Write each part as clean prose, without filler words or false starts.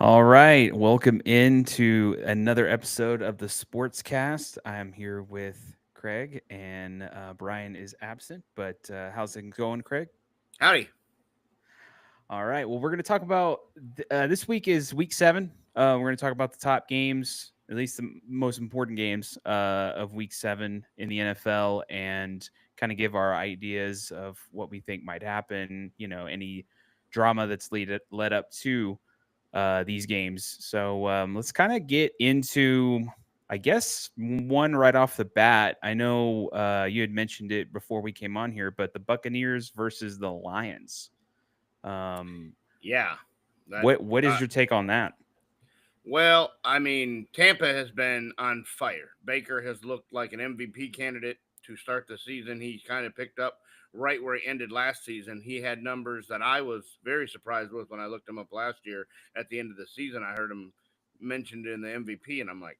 All right, welcome into another episode of the Sportscast. I'm here with Craig, and Brian is absent. But how's it going, Craig? Howdy. All right, well, we're going to talk about this week is week 7. We're going to talk about the top games, at least the most important games of week 7 in the NFL, and kind of give our ideas of what we think might happen. Any drama that's led up to these games. So let's kind of get into, I guess, one right off the bat. I know you had mentioned it before we came on here, but the Buccaneers versus the Lions. Um, Yeah. That what is your take on that? well, I mean, Tampa has been on fire. Baker has looked like an MVP candidate to start the season. He kind of picked up right where he ended last season. He had numbers that I was very surprised with when I looked him up last year at the end of the season. I heard him mentioned in the MVP and I'm like,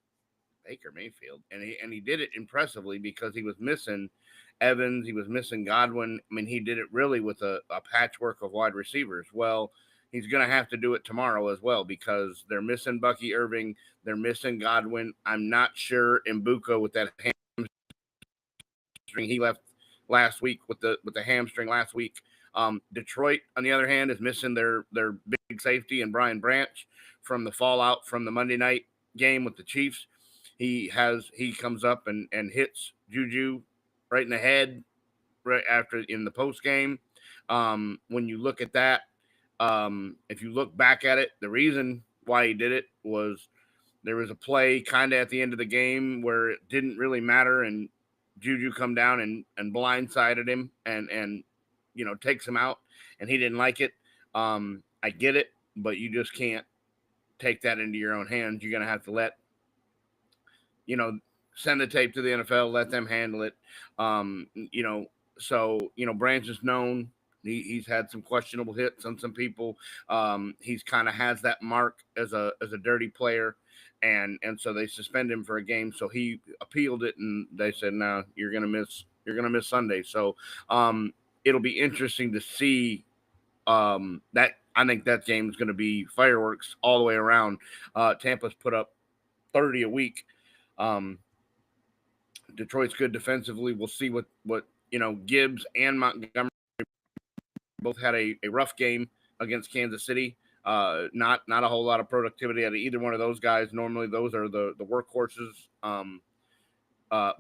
Baker Mayfield. And he did it impressively because he was missing Evans, he was missing Godwin. I mean, he did it really with a patchwork of wide receivers. Well, he's going to have to do it tomorrow as well because they're missing Bucky Irving, they're missing Godwin. I'm not sure Mbuka with that hamstring he left last week with the hamstring last week. Detroit, on the other hand, is missing their big safety and Brian Branch from the fallout from the Monday night game with the Chiefs. He comes up and hits Juju right in the head right after in the post game. When you look at that, if you look back at it, the reason why he did it was there was a play kind of at the end of the game where it didn't really matter, and Juju come down and blindsided him and takes him out, and he didn't like it. I get it, but you just can't take that into your own hands. You're gonna have to you know, send the tape to the NFL, let them handle it. Branch is known. He's had some questionable hits on some people. He's kind of has that mark as a dirty player, and so they suspend him for a game. So he appealed it, and they said, "No, you're gonna miss Sunday." So it'll be interesting to see that. I think that game is going to be fireworks all the way around. Tampa's put up 30 a week. Um, Detroit's good defensively. We'll see what Gibbs and Montgomery both had a rough game against Kansas City. Not a whole lot of productivity out of either one of those guys. Normally, those are the workhorses,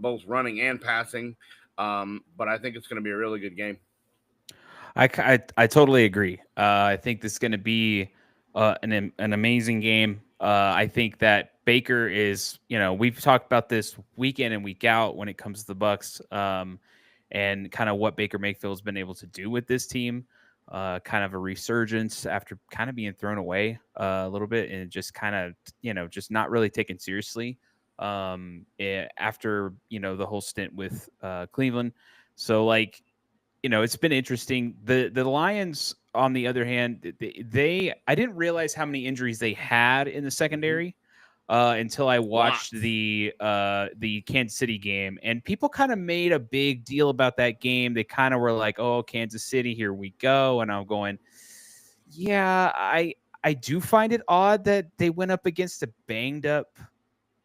both running and passing. But I think it's going to be a really good game. I totally agree. I think this is going to be an amazing game. I think that Baker is, we've talked about this week in and week out when it comes to the Bucks, and kind of what Baker Mayfield's been able to do with this team. Kind of a resurgence after kind of being thrown away a little bit and just kind of, just not really taken seriously after, the whole stint with Cleveland. So, like, it's been interesting. The Lions, on the other hand, they I didn't realize how many injuries they had in the Mm-hmm. secondary until I watched Lots. the Kansas City game, and people kind of made a big deal about that game. They kind of were like, "Oh, Kansas City, here we go," and I'm going, "Yeah, I do find it odd that they went up against a banged up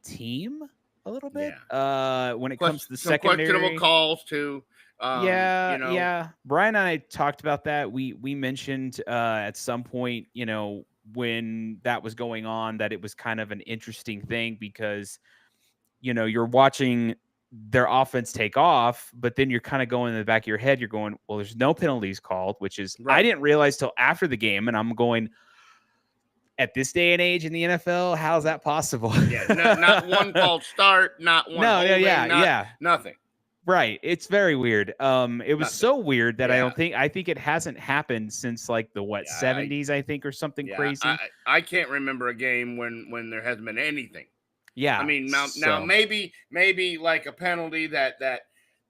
team a little bit Yeah. when it comes to the Some questionable secondary." calls too. Yeah, yeah. Brian and I talked about that. We mentioned at some point, when that was going on, that it was kind of an interesting thing because you're watching their offense take off, but then you're kind of going in the back of your head. You're going, well, there's no penalties called, which is I Right. didn't realize till after the game, and I'm going at this day and age in the NFL, how's that possible? Yeah. Not one called start. Not one No, no, holding. yeah, Not yeah. nothing. Right. It's very weird. It was Nothing. so weird that Yeah. I think it hasn't happened since like the what Yeah. I 70s, I think, or something Yeah. crazy. I can't remember a game when there hasn't been anything. I Yeah. mean, now So maybe like a penalty that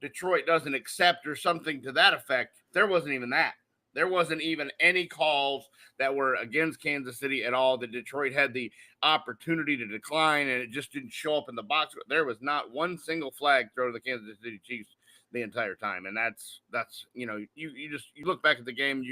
Detroit doesn't accept or something to that effect. There wasn't even that. There wasn't even any calls that were against Kansas City at all that Detroit had the opportunity to decline, and it just didn't show up in the box. There was not one single flag thrown to the Kansas City Chiefs the entire time. And that's you look back at the game,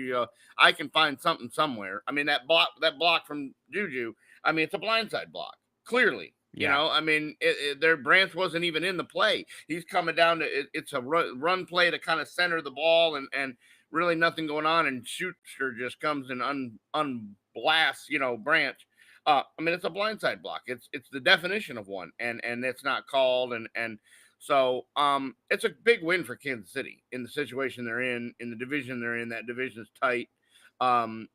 I can find something somewhere. I mean, that block from Juju, I mean, it's a blindside block, clearly. Yeah. I mean, their Branch wasn't even in the play. He's coming down to it's a run play to kind of center the ball, and really nothing going on, and Schuster just comes and unblasts, Branch. I mean, it's a blindside block. It's the definition of one, and it's not called, and so it's a big win for Kansas City in the situation they're in the division they're in. That division is tight.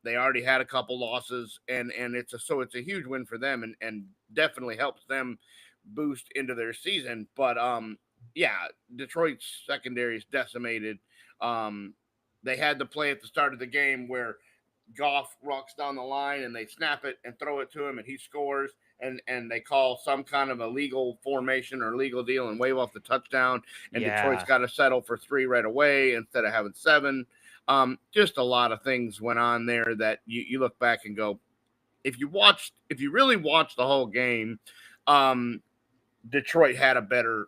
They already had a couple losses, and it's a huge win for them, and definitely helps them boost into their season. But yeah, Detroit's secondary is decimated. They had the play at the start of the game where Goff rocks down the line and they snap it and throw it to him and he scores, and they call some kind of a legal formation or legal deal and wave off the touchdown, and Detroit's got to settle for 3 right away instead of having 7. Just a lot of things went on there that you look back and go, if you really watched the whole game, Detroit had a better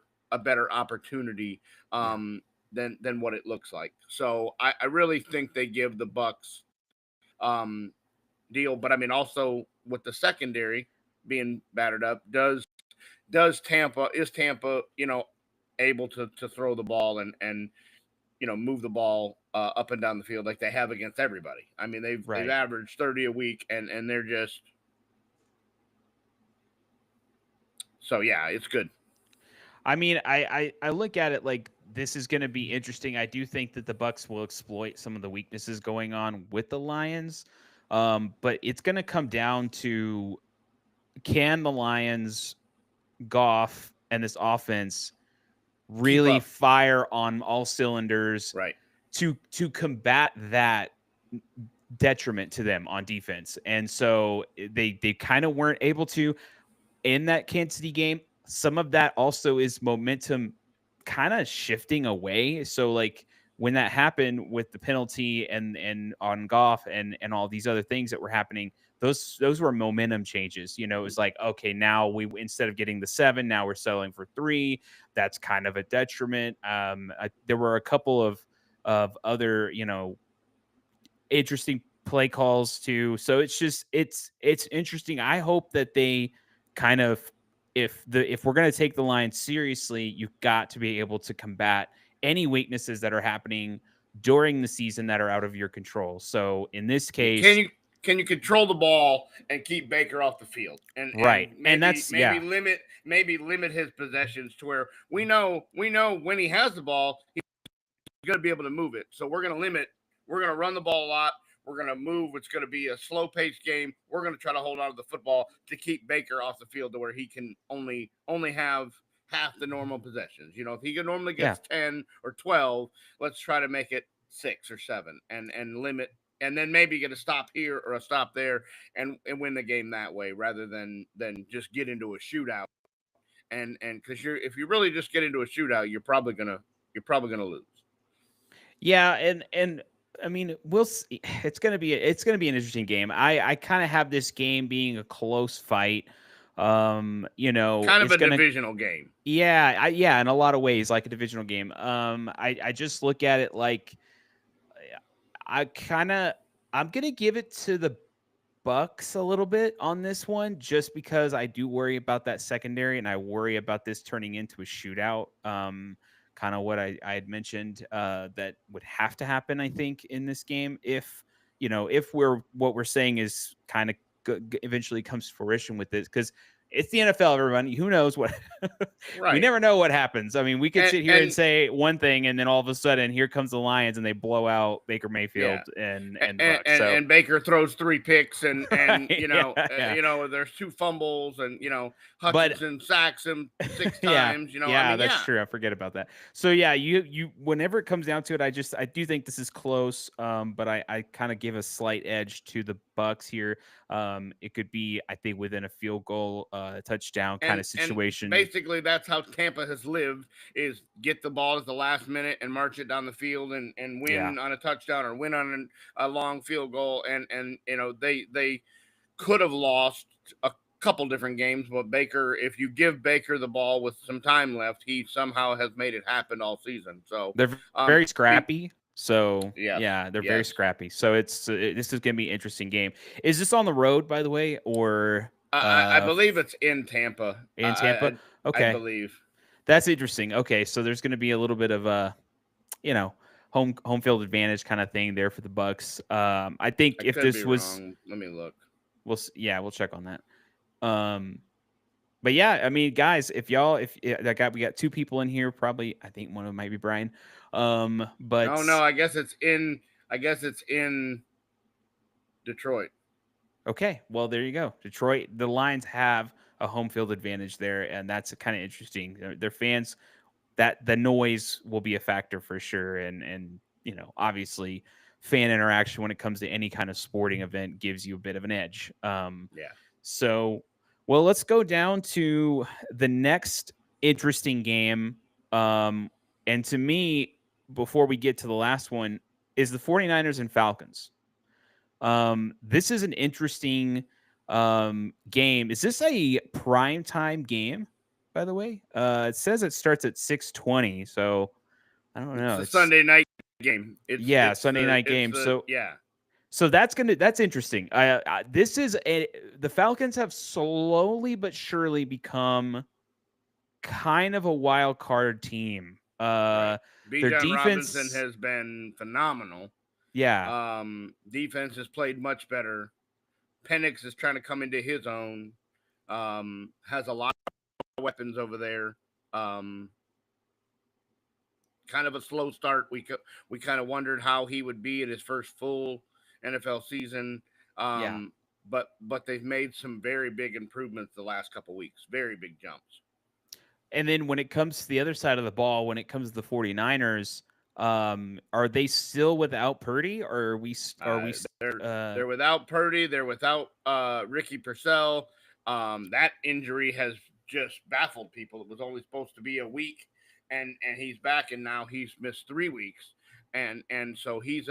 opportunity than what it looks like. So I really think they give the Bucs deal. But I mean, also with the secondary being battered up, is Tampa, able to throw the ball and move the ball up and down the field like they have against everybody. I mean, they've averaged 30 a week, and they're just, so yeah, it's good. I mean, I look at it like this is going to be interesting. I do think that the Bucs will exploit some of the weaknesses going on with the Lions, but it's going to come down to, can the Lions, Goff, and this offense really fire on all cylinders, right, to combat that detriment to them on defense? And so they kind of weren't able to in that Kansas City game. Some of that also is momentum kind of shifting away. So like when that happened with the penalty and on Goff and all these other things that were happening, those were momentum changes. It was like, okay, now we, instead of getting the 7, now we're settling for 3. That's kind of a detriment. There were a couple of other, interesting play calls too. So it's just, it's interesting. I hope that they kind of, if we're going to take the Lions seriously, you've got to be able to combat any weaknesses that are happening during the season that are out of your control. So in this case, can you control the ball and keep Baker off the field? And maybe limit his possessions to where we know when he has the ball, he's going to be able to move it. So we're going to run the ball a lot. We're going to move. It's going to be a slow-paced game. We're going to try to hold on to the football to keep Baker off the field to where he can only have half the normal possessions. If he normally gets 10 or 12, let's try to make it 6 or 7 and limit, and then maybe get a stop here or a stop there and win the game that way rather than just get into a shootout. And because if you really just get into a shootout, you're probably gonna lose. Yeah, and I mean, we'll see. It's gonna be an interesting game. I kind of have this game being a close fight. Kind of a divisional game. Yeah, in a lot of ways, like a divisional game. I just look at it like I'm gonna give it to the Bucs a little bit on this one, just because I do worry about that secondary, and I worry about this turning into a shootout. Kind of what I had mentioned that would have to happen, I think, in this game. If what we're saying is kind of eventually comes to fruition with this, because it's the NFL, everyone. Who knows what? Right. We never know what happens. I mean, we could sit here and say one thing, and then all of a sudden, here comes the Lions, and they blow out Baker Mayfield and Baker throws 3 picks, and there's 2 fumbles, and Hutchinson sacks him 6 times. That's true. I forget about that. So yeah, you whenever it comes down to it, I do think this is close. But I kind of give a slight edge to the Bucs here. It could be, I think, within a field goal, touchdown kind of situation. And basically, that's how Tampa has lived: is get the ball at the last minute and march it down the field and win on a touchdown or win on a long field goal. And they could have lost couple different games, but Baker, if you give Baker the ball with some time left, he somehow has made it happen all season. So They're very be, scrappy. So yes, yeah, they're very yes. scrappy. So this is gonna be an interesting game. Is this on the road, by the way, or I believe it's in Tampa. in Tampa? I Okay, believe. that's interesting. Okay, so there's gonna be a little bit of a home field advantage kind of thing there for the Bucks. I think I if could be this was, wrong. Let me look. we'll check on that. But yeah, I mean, guys, we got two people in here. Probably, I think one of them might be Brian. But No, I guess it's in. I guess it's in Detroit. okay, well, there you go. Detroit, the Lions have a home field advantage there, and that's kind of interesting. Their fans, that the noise will be a factor for sure, and obviously, fan interaction when it comes to any kind of sporting event gives you a bit of an edge. Yeah. So, well, let's go down to the next interesting game. And to me, before we get to the last one, is the 49ers and Falcons. This is an interesting game. Is this a prime time game, by the way? It says it starts at 6:20, so I don't know. It's a Sunday night game. It's Sunday night game. So yeah. So that's interesting. The Falcons have slowly but surely become kind of a wild card team. Right. Their Bijan Robinson defense, has been phenomenal. yeah, Defense has played much better. Penix is trying to come into his own. Has a lot of weapons over there. Kind of a slow start. We kind of wondered how he would be in his first full NFL season. yeah. But they've made some very big improvements the last couple weeks. Very big jumps. And then when it comes to the other side of the ball, when it comes to the 49ers, are they still without Purdy, or They're without Purdy. They're without Ricky Purcell. That injury has just baffled people. It was only supposed to be a week, and he's back, and now he's missed 3 weeks, and so he's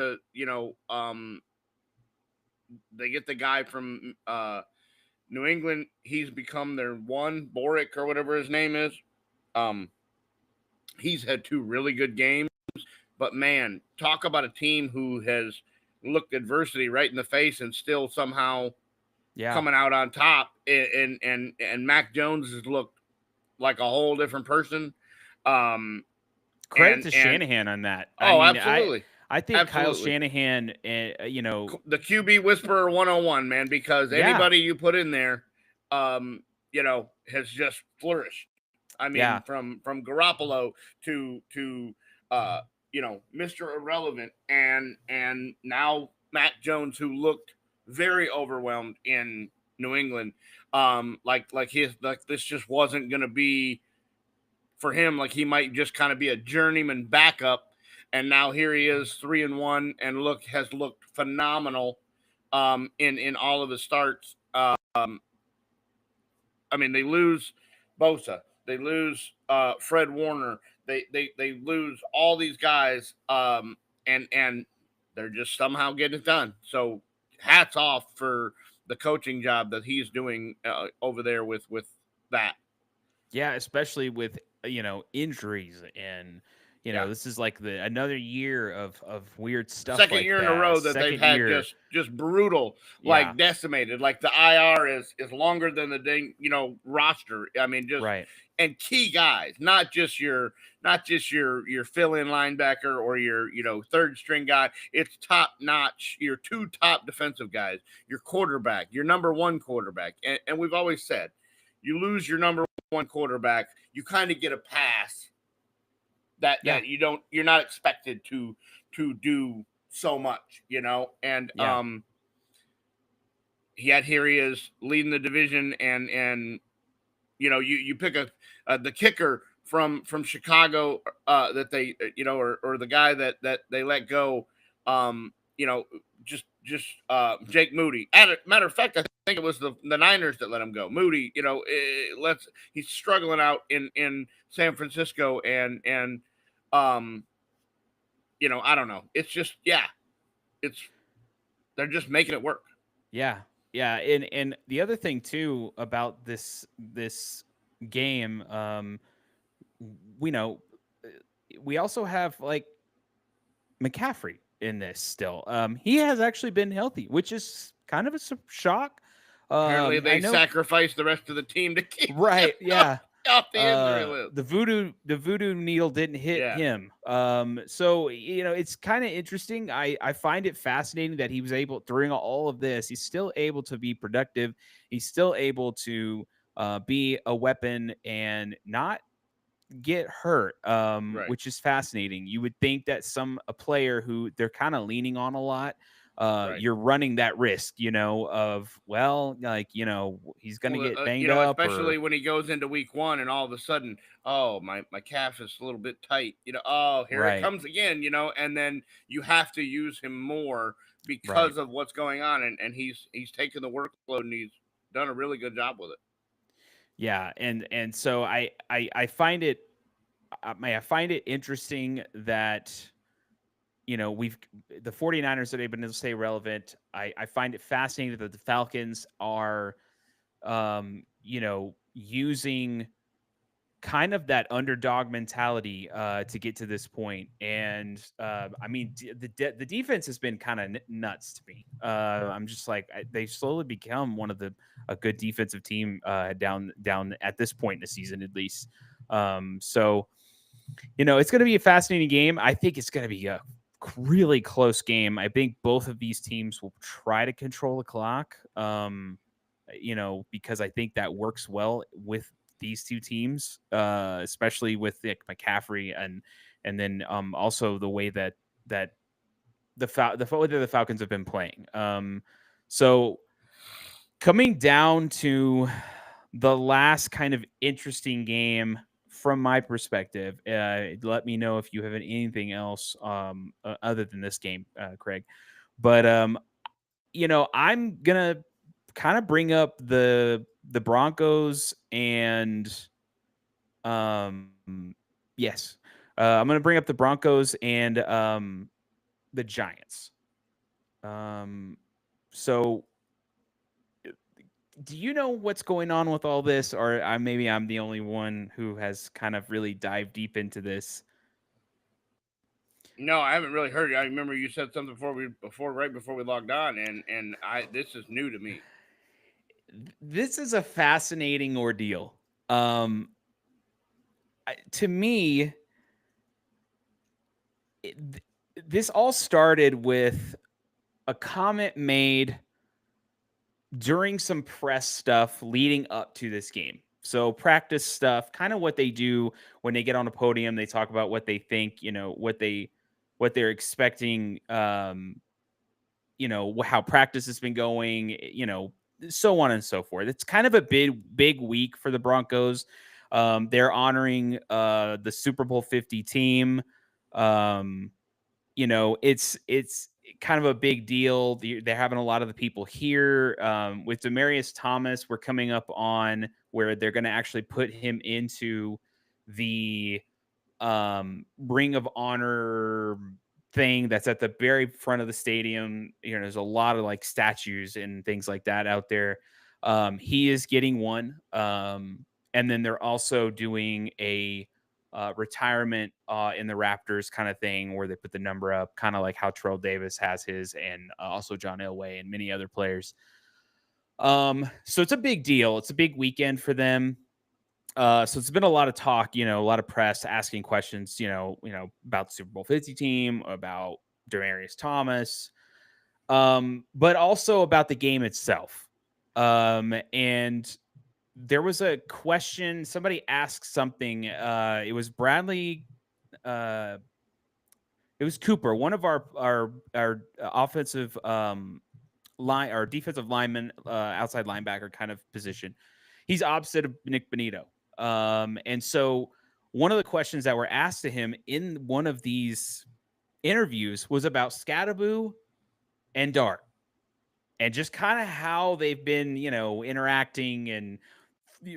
they get the guy from New England. He's become their one Boric or whatever his name is. He's had 2 really good games, but man, talk about a team who has looked adversity right in the face and still somehow coming out on top. And Mac Jones has looked like a whole different person. Credit to Shanahan on that. Absolutely. I think Kyle Shanahan, the QB Whisperer 101, man, because anybody you put in there, has just flourished. I mean, from Garoppolo to Mr. Irrelevant, and now Mac Jones, who looked very overwhelmed in New England. Like this just wasn't going to be for him. Like he might just kind of be a journeyman backup. And now here he is, 3-1, and has looked phenomenal in all of his starts. They lose Bosa, they lose Fred Warner, they lose all these guys, and they're just somehow getting it done. So hats off for the coaching job that he's doing over there with that. Yeah, especially with injuries and. This is like another year of weird stuff. Second year in a row that they've had just brutal, like decimated. Like the IR is longer than the dang, roster. I mean, just right. And key guys, not just your fill-in linebacker or your third string guy. It's top notch. Your 2 top defensive guys, your quarterback, your number 1 quarterback, and we've always said, you lose your number 1 quarterback, you kind of get a pass. That you're not expected to do so much, and here he is leading the division, and you pick the kicker from Chicago that they or the guy that they let go, Jake Moody. Matter of fact, I think it was the Niners that let him go. Moody, he's struggling out in San Francisco, and I don't know. It's just they're just making it work. Yeah. Yeah, and the other thing too about this game, we know we also have like McCaffrey in this still. He has actually been healthy, which is kind of a shock. Apparently, I they know, sacrificed the rest of the team to keep him right? Yeah. off the injury list. The voodoo needle didn't hit Yeah, him. So it's kind of interesting. I find it fascinating that he was able, during all of this, he's still able to be productive. He's still able to be a weapon and not get hurt, right, which is fascinating. You would think that a player who they're kind of leaning on a lot, right. you're running that risk, of, well, like, he's gonna Well, get banged up or especially when he goes into week one and all of a sudden, oh, my calf is a little bit tight. Oh, here it right, comes again. And then you have to use him more right. because of what's going on, and he's taken the workload and he's done a really good job with it. Yeah, and so I find it I find it interesting that we've the 49ers are able to stay relevant. I find it fascinating that the Falcons are using kind of that underdog mentality to get to this point. And I mean, the defense has been kind of nuts to me. I'm just like, they've slowly become one of a good defensive team down at this point in the season, at least. So it's going to be a fascinating game. I think it's going to be a really close game. I think both of these teams will try to control the clock. Because I think that works well with these two teams, especially with Nick McCaffrey and then also the way that the way that the Falcons have been playing. So coming down to the last kind of interesting game from my perspective, let me know if you have anything else other than this game, Craig. But I'm gonna kind of bring up the Broncos and yes, I'm gonna bring up the Broncos and the Giants. Um, so do you know what's going on with all this, or maybe I'm the only one who has kind of really dived deep into this? No, I haven't really heard it. I remember you said something right before we logged on, and I this is new to me. This is a fascinating ordeal. Um, to me, this all started with a comment made during some press stuff leading up to this game. So practice stuff, kind of what they do when they get on a podium. They talk about what they think, what they're expecting, how practice has been going, so on and so forth. It's kind of a big week for the Broncos. They're honoring the Super Bowl 50 team. Um, it's kind of a big deal. They're having a lot of the people here. With Demaryius Thomas, we're coming up on where they're going to actually put him into the Ring of Honor thing that's at the very front of the stadium. There's a lot of like statues and things like that out there. He is getting one. And then they're also doing a retirement in the Raptors kind of thing where they put the number up, kind of like how Terrell Davis has his, and also John Elway and many other players. So it's a big deal. It's a big weekend for them. So it's been a lot of talk, a lot of press asking questions, about the Super Bowl 50 team, about Demaryius Thomas, but also about the game itself. And there was a question. Somebody asked something. It was Bradley. Uh, it was Cooper, one of our offensive line, our defensive lineman, outside linebacker kind of position. He's opposite of Nick Bonito. And so one of the questions that were asked to him in one of these interviews was about Scadaboo and Dart, and just kind of how they've been, interacting and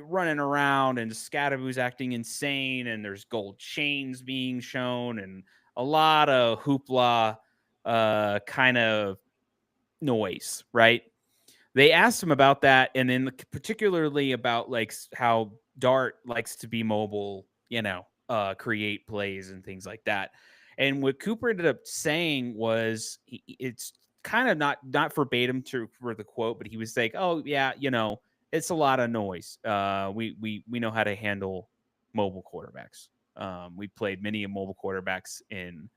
running around, and Scadaboo's acting insane, and there's gold chains being shown, and a lot of hoopla, kind of noise, right? they asked him about that, and then particularly about like how Dart likes to be mobile, create plays and things like that. And what Cooper ended up saying was, it's kind of not verbatim for the quote, but he was like, "Oh yeah, it's a lot of noise. We know how to handle mobile quarterbacks. We played many mobile quarterbacks in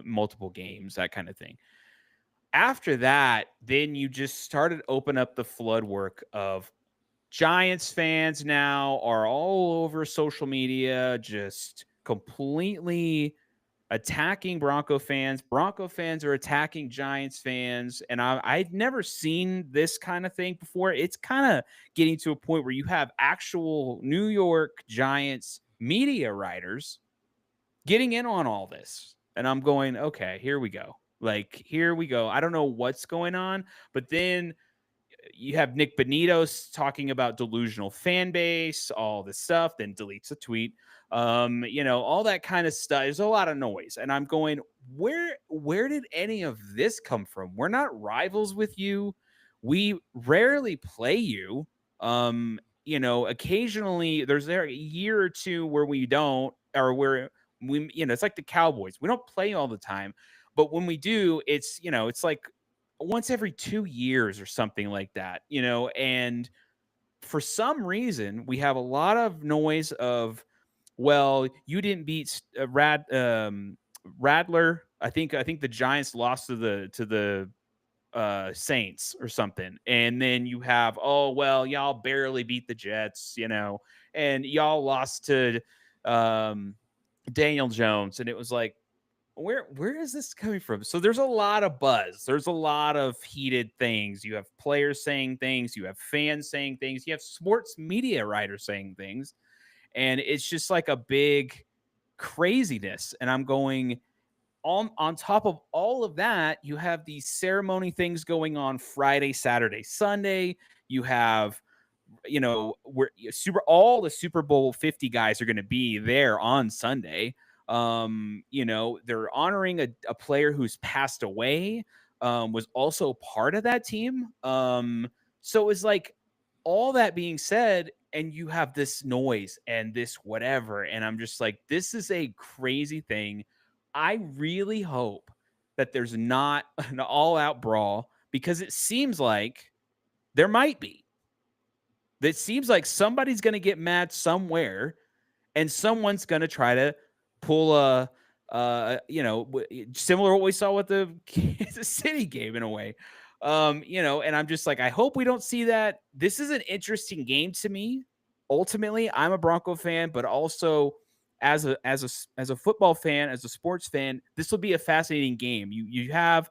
multiple games, that kind of thing." After that, then you just started open up the flood work of Giants fans now are all over social media, just completely attacking Bronco fans. Bronco fans are attacking Giants fans. And I've never seen this kind of thing before. It's kind of getting to a point where you have actual New York Giants media writers getting in on all this. And I'm going, okay, here we go. Like, here we go. I don't know what's going on, but then you have Nick Benito talking about delusional fan base, all this stuff, then deletes a tweet. All that kind of stuff. There's a lot of noise. And I'm going, where did any of this come from? We're not rivals with you. We rarely play you. Occasionally there's a year or two where we don't, or where it's like the Cowboys. We don't play all the time, but when we do, it's like once every 2 years or something like that, and for some reason we have a lot of noise of, well, you didn't beat Radler. I think the Giants lost to the Saints or something. And then you have, oh, well, y'all barely beat the Jets, and y'all lost to Daniel Jones. And it was like, where is this coming from? So there's a lot of buzz. There's a lot of heated things. You have players saying things. You have fans saying things. You have sports media writers saying things. And it's just like a big craziness. And I'm going, on top of all of that, you have these ceremony things going on Friday, Saturday, Sunday. You have, where all the Super Bowl 50 guys are going to be there on Sunday. They're honoring a player who's passed away, was also part of that team. So it's like, all that being said, and you have this noise and this whatever, and I'm just like, this is a crazy thing. I really hope that there's not an all-out brawl, because it seems like there might be. It seems like somebody's going to get mad somewhere, and someone's going to try to pull similar to what we saw with the Kansas City game in a way. And I'm just like, I hope we don't see that. This is an interesting game to me. Ultimately, I'm a Bronco fan, but also as a football fan, as a sports fan, this will be a fascinating game. You have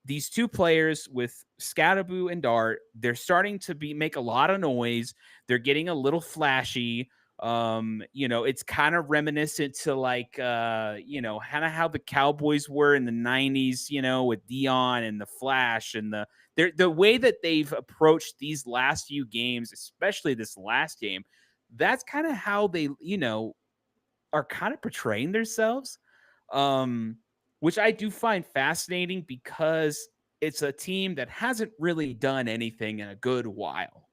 these two players with Scatterboo and Dart. They're starting to make a lot of noise. They're getting a little flashy. It's kind of reminiscent to like kind of how the Cowboys were in the 90s, with Dion and the Flash, and the way that they've approached these last few games, especially this last game. That's kind of how they, are kind of portraying themselves. Which I do find fascinating, because it's a team that hasn't really done anything in a good while.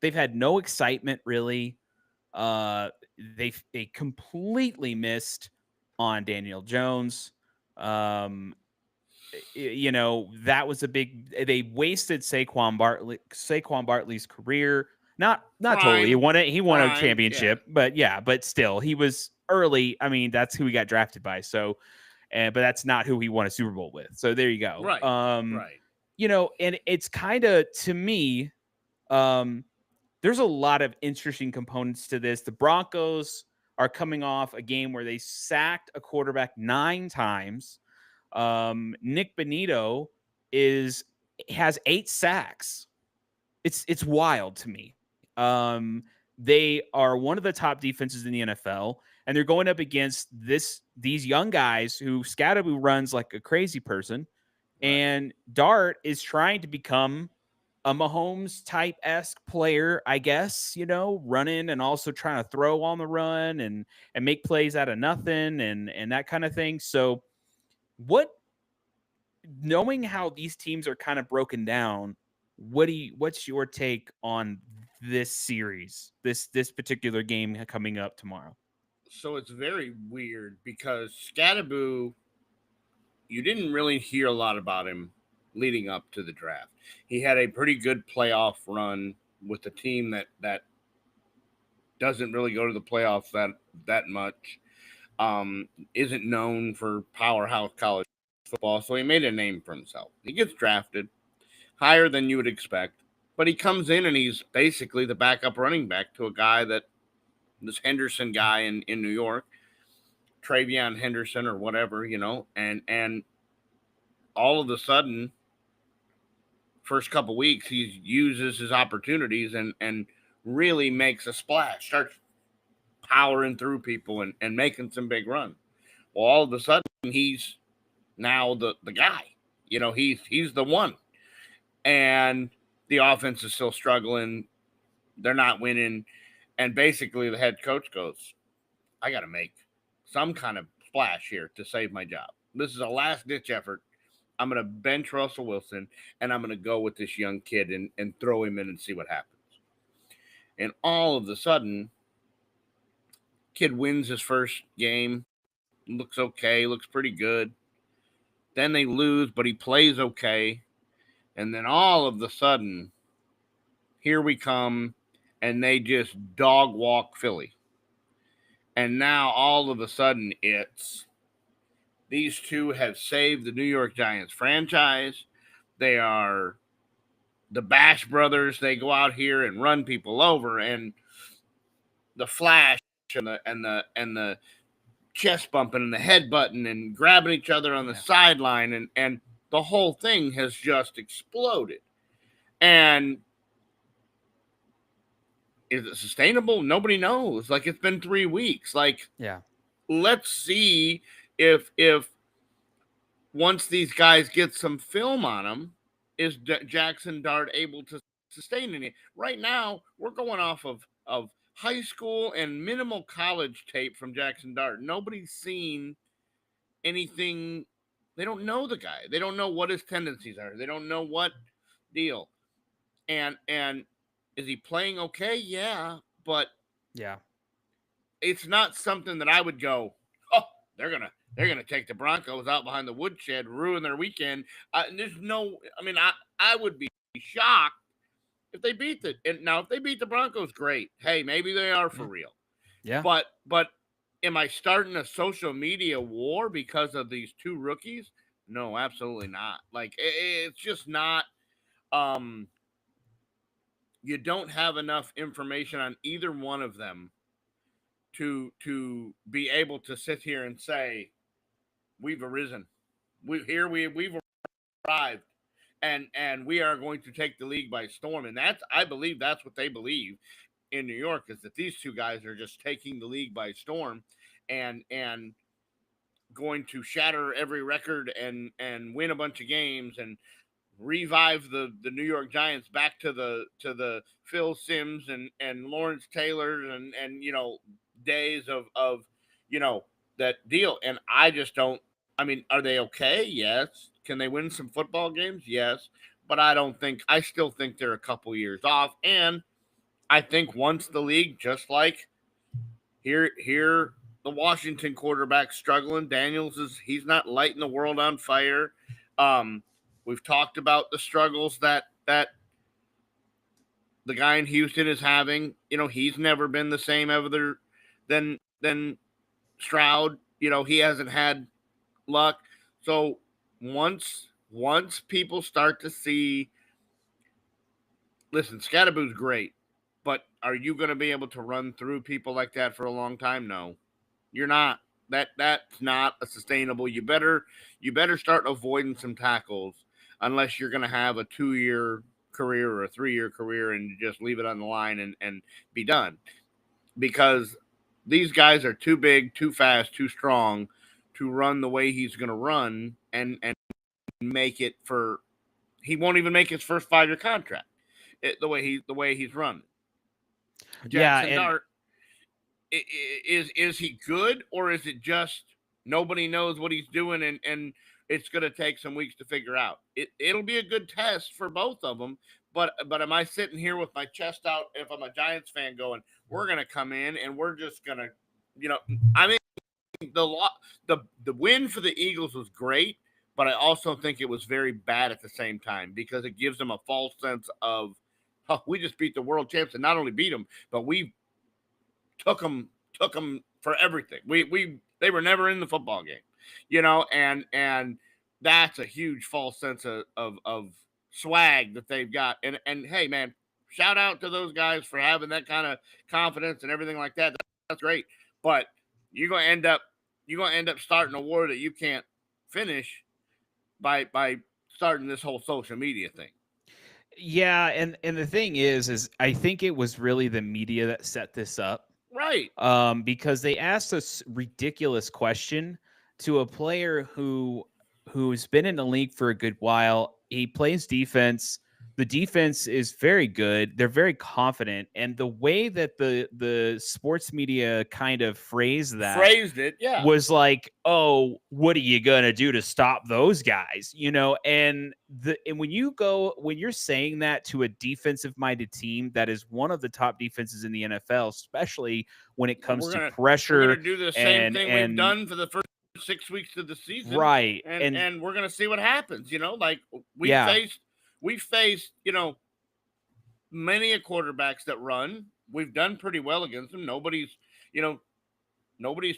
They've had no excitement, really. They completely missed on Daniel Jones. That was a big. They wasted Saquon Barkley's career. Not totally. He won a championship, yeah. But still, he was early. I mean, that's who he got drafted by. So, but that's not who he won a Super Bowl with. So there you go. Right. Right. And it's kind of, to me, there's a lot of interesting components to this. The Broncos are coming off a game where they sacked a quarterback 9 times. Nick Benito has 8 sacks. It's wild to me. They are one of the top defenses in the NFL, and they're going up against these young guys who Scatterboo runs like a crazy person, right. And Dart is trying to become a Mahomes type-esque player, I guess, running and also trying to throw on the run and make plays out of nothing and that kind of thing. So what knowing how these teams are kind of broken down, what's your take on this series, this particular game coming up tomorrow? So it's very weird because Scattaboo, you didn't really hear a lot about him leading up to the draft. He had a pretty good playoff run with a team that doesn't really go to the playoffs that much. Isn't known for powerhouse college football, so he made a name for himself. He gets drafted higher than you would expect, but he comes in and he's basically the backup running back to a guy that this Henderson guy in New York, Travion Henderson or whatever, and all of a sudden, first couple weeks, he uses his opportunities and really makes a splash, starts powering through people and making some big runs. Well, all of a sudden, he's now the guy. He's the one. And the offense is still struggling. They're not winning. And basically, the head coach goes, I got to make some kind of splash here to save my job. This is a last-ditch effort. I'm going to bench Russell Wilson, and I'm going to go with this young kid and throw him in and see what happens. And all of a sudden, kid wins his first game, looks okay, looks pretty good. Then they lose, but he plays okay. And then all of a sudden, here we come, and they just dog walk Philly. And now all of a sudden, it's these two have saved the New York Giants franchise. They are the Bash brothers. They go out here and run people over, and the flash and the chest bumping and the head button and grabbing each other on the sideline, and the whole thing has just exploded. And is it sustainable? Nobody knows. Like, it's been 3 weeks. Like, let's see if once these guys get some film on them, is Jackson Dart able to sustain any? Right now, we're going off of high school and minimal college tape from Jackson Dart. Nobody's seen anything. They don't know the guy. They don't know what his tendencies are. They don't know what deal. And is he playing okay? Yeah, but it's not something that I would go, oh, they're gonna take the Broncos out behind the woodshed, ruin their weekend. There's no. I mean, I would be shocked if they beat the. And now, if they beat the Broncos, great. Hey, maybe they are for real. Yeah. But am I starting a social media war because of these two rookies? No, absolutely not. Like, it's just not. You don't have enough information on either one of them to be able to sit here and say we've arisen. We've arrived, and we are going to take the league by storm. And I believe that's what they believe in New York, is that these two guys are just taking the league by storm and going to shatter every record and win a bunch of games and revive the New York Giants back to the Phil Simms and Lawrence Taylor and days of that deal. And I just don't. I mean, are they okay? Yes. Can they win some football games? Yes. But I still think they're a couple years off. And I think once the league, just like here the Washington quarterback struggling, he's not lighting the world on fire. We've talked about the struggles that the guy in Houston is having. He's never been the same other than Stroud. He hasn't had luck. So once people start to see, listen, Scattaboo's great, but are you going to be able to run through people like that for a long time? No, you're not. That's not a sustainable. You better start avoiding some tackles unless you're going to have a 2-year career or a 3-year career and just leave it on the line and be done. Because these guys are too big, too fast, too strong to run the way he's going to run and make it for. He won't even make his first 5-year contract. The way he's running. Jackson Dart, is he good, or is it just Nobody knows what he's doing, and it's going to take some weeks to figure out. It'll be a good test for both of them. But am I sitting here with my chest out if I'm a Giants fan going, we're going to come in and we're just going to, you know, I mean, the win for the Eagles was great, but I also think it was very bad at the same time because it gives them a false sense of, oh, we just beat the world champs, and not only beat them, but we took them for everything. They were never in the football game, and that's a huge false sense of swag that they've got. And hey, man, shout out to those guys for having that kind of confidence and everything like that. That's great, but you're gonna end up starting a war that you can't finish by starting this whole social media thing. Yeah, and the thing is I think it was really the media that set this up. Right. Because they asked a ridiculous question to a player who's been in the league for a good while. He plays defense. The defense is very good. They're very confident, and the way that the sports media kind of phrased it, yeah, was like, "Oh, what are you gonna do to stop those guys?" And when you're saying that to a defensive-minded team that is one of the top defenses in the NFL, especially when it comes to pressure, we're gonna do the same thing we've done for the first 6 weeks of the season, right? And we're gonna see what happens. Like we faced many a quarterbacks that run. We've done pretty well against them. Nobody's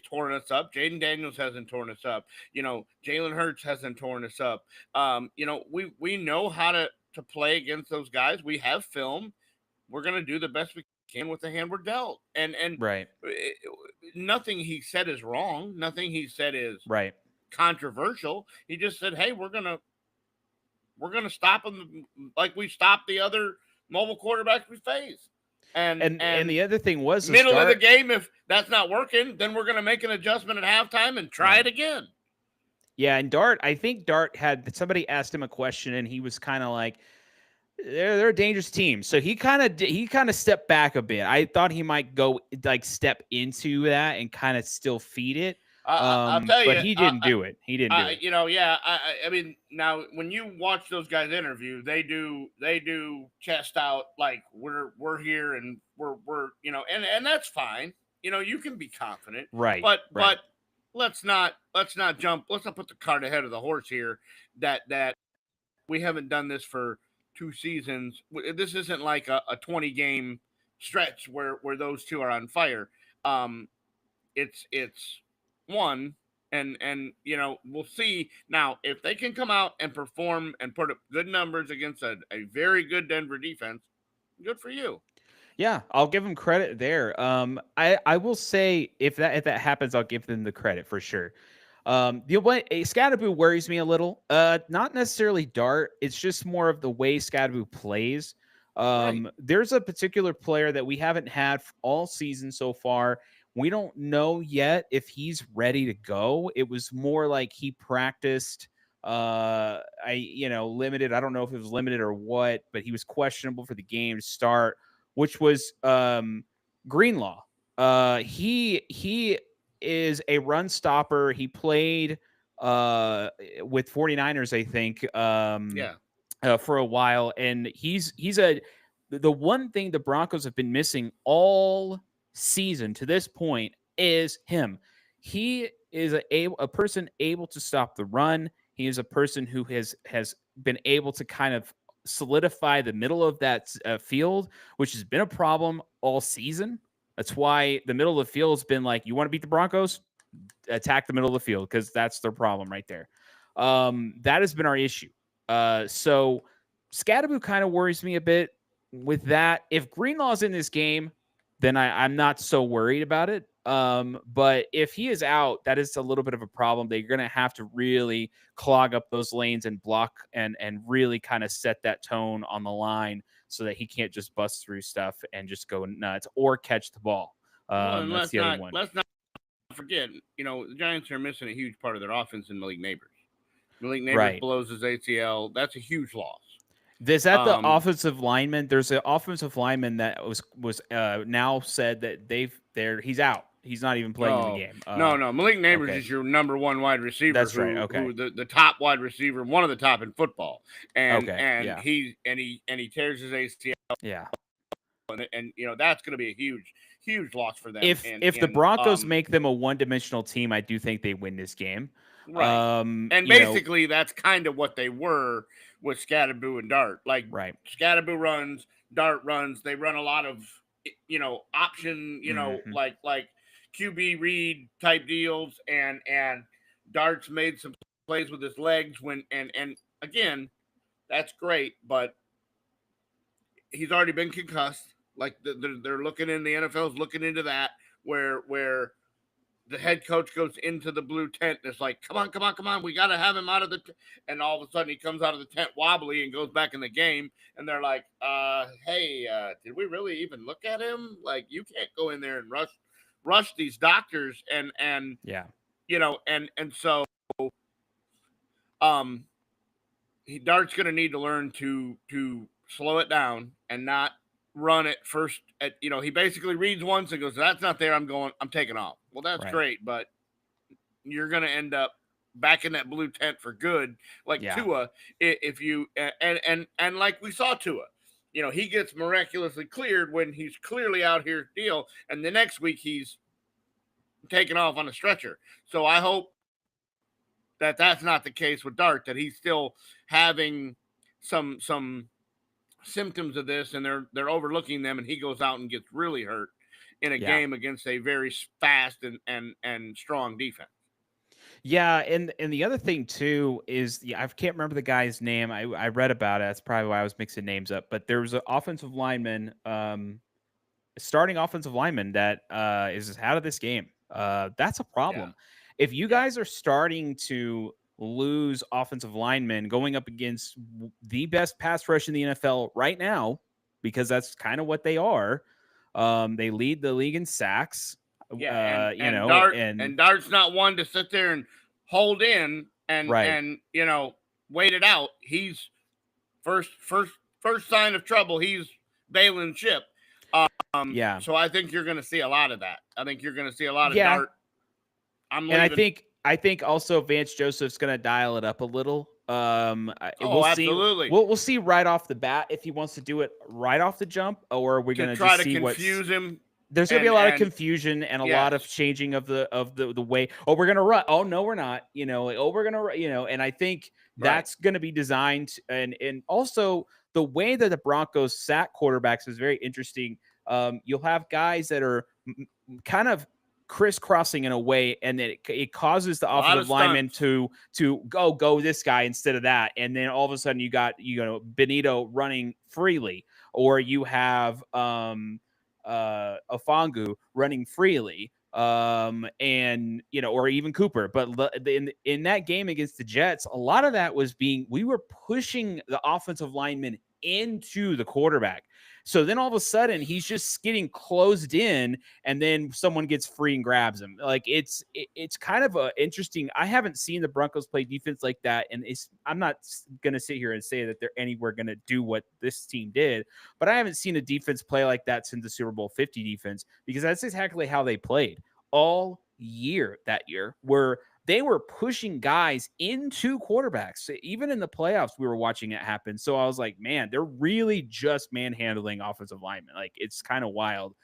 torn us up. Jaden Daniels hasn't torn us up. Jalen Hurts hasn't torn us up. We know how to play against those guys. We have film. We're going to do the best we can with the hand we're dealt. And right. Nothing he said is wrong. Nothing he said is right. controversial. He just said, hey, we're going to stop them like we stopped the other mobile quarterbacks we face. And the other thing was middle of the game, if that's not working, then we're going to make an adjustment at halftime and try it again. Yeah, and I think Dart had somebody asked him a question, and he was kind of like, they're a dangerous team. So he kind of stepped back a bit. I thought he might go step into that and kind of still feed it. I'll tell you, but he didn't do it. He didn't do it. Yeah. I mean, now when you watch those guys interview, they do chest out like we're here and we're and that's fine. You can be confident, right? But let's not jump. Let's not put the cart ahead of the horse here. That we haven't done this for 2 seasons. This isn't like a 20 game stretch where those two are on fire. It's one, and we'll see now if they can come out and perform and put up good numbers against a very good Denver defense. Good for you. Yeah, I'll give them credit there. I will say if that happens, I'll give them the credit for sure. Scadaboo worries me a little. Not necessarily Dart. It's just more of the way Scadaboo plays. Right. There's a particular player that we haven't had all season so far. We don't know yet if he's ready to go. It was more like he practiced limited. I don't know if it was limited or what, but he was questionable for the game to start, which was Greenlaw. He is a run stopper. He played with 49ers, I think, for a while, and he's the one thing the Broncos have been missing all season to this point is him. He is a person able to stop the run. He is a person who has been able to kind of solidify the middle of that field, which has been a problem all season. That's why the middle of the field has been like, you want to beat the Broncos? Attack the middle of the field, because that's their problem right there. That has been our issue. So Scadaboo kind of worries me a bit with that. If Greenlaw's in this game, then I'm not so worried about it. But if he is out, that is a little bit of a problem. They're going to have to really clog up those lanes and block and really kind of set that tone on the line so that he can't just bust through stuff and just go nuts or catch the ball. That's the other one. Let's not forget, the Giants are missing a huge part of their offense in Malik Neighbors. Malik Neighbors blows his ACL. That's a huge loss. Is that the offensive lineman? There's an offensive lineman that was now said that he's out. He's not even playing in the game. No. Malik Neighbors okay. is your number one wide receiver. That's right. Okay. Who the top wide receiver, one of the top in football, and he tears his ACL. Yeah. And that's going to be a huge loss for them. If the Broncos make them a one-dimensional team, I do think they win this game. Right. And basically that's kind of what they were with Scatterboo and Dart. Like Scatterboo runs, Dart runs. They run a lot of option, like QB read type deals, and Dart's made some plays with his legs when and again, that's great, but he's already been concussed. Like they're looking in the NFL's looking into that where the head coach goes into the blue tent and it's like, come on, we got to have him out of the and all of a sudden he comes out of the tent wobbly and goes back in the game, and they're like, hey, did we really even look at him? Like, you can't go in there and rush these doctors and so Dart's going to need to learn to slow it down and not run it first he basically reads once and goes, that's not there, I'm taking off. Well, that's great, but you're going to end up back in that blue tent for good, like Tua, if you and like we saw Tua, he gets miraculously cleared when he's clearly out here deal, and the next week he's taken off on a stretcher. So I hope that that's not the case with Dart, that he's still having some symptoms of this, and they're overlooking them, and he goes out and gets really hurt in a game against a very fast and strong defense. Yeah, and the other thing too is I can't remember the guy's name. I read about it. That's probably why I was mixing names up. But there was an offensive lineman, starting offensive lineman that is out of this game. That's a problem. If you guys are starting to lose offensive linemen going up against the best pass rush in the NFL right now, because that's kind of what they are. They lead the league in sacks. Dart's not one to sit there and hold in and wait it out. He's first sign of trouble, he's bailing ship. So I think you're going to see a lot of that. I think you're going to see a lot of Dart. I think also Vance Joseph's going to dial it up a little. Absolutely. We'll see right off the bat if he wants to do it right off the jump, or are we going to try to confuse him. There's going to be a lot of confusion and a lot of changing of the way. Oh, we're going to run. Oh, no, we're not. We're going to, and I think that's going to be designed. And also the way that the Broncos sack quarterbacks is very interesting. You'll have guys that are kind of crisscrossing in a way, and it causes the offensive lineman to go this guy instead of that, and then all of a sudden you got Benito running freely, or you have Ofangu running freely, and or even Cooper. But in that game against the Jets, a lot of that was we were pushing the offensive lineman into the quarterback. So then all of a sudden he's just getting closed in, and then someone gets free and grabs him. Like it's kind of interesting. I haven't seen the Broncos play defense like that, and I'm not going to sit here and say that they're anywhere going to do what this team did, but I haven't seen a defense play like that since the Super Bowl 50 defense, because that's exactly how they played all year that year, where they were pushing guys into quarterbacks. Even in the playoffs, we were watching it happen. So I was like, man, they're really just manhandling offensive linemen. Like, it's kind of wild.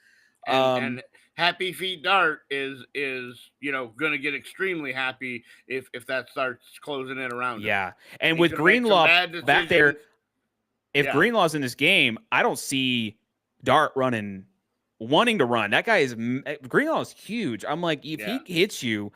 And Happy Feet Dart is going to get extremely happy if that starts closing in around him. Yeah. And with Greenlaw back there, if Greenlaw's in this game, I don't see Dart wanting to run. That guy Greenlaw is huge. I'm like, if he hits you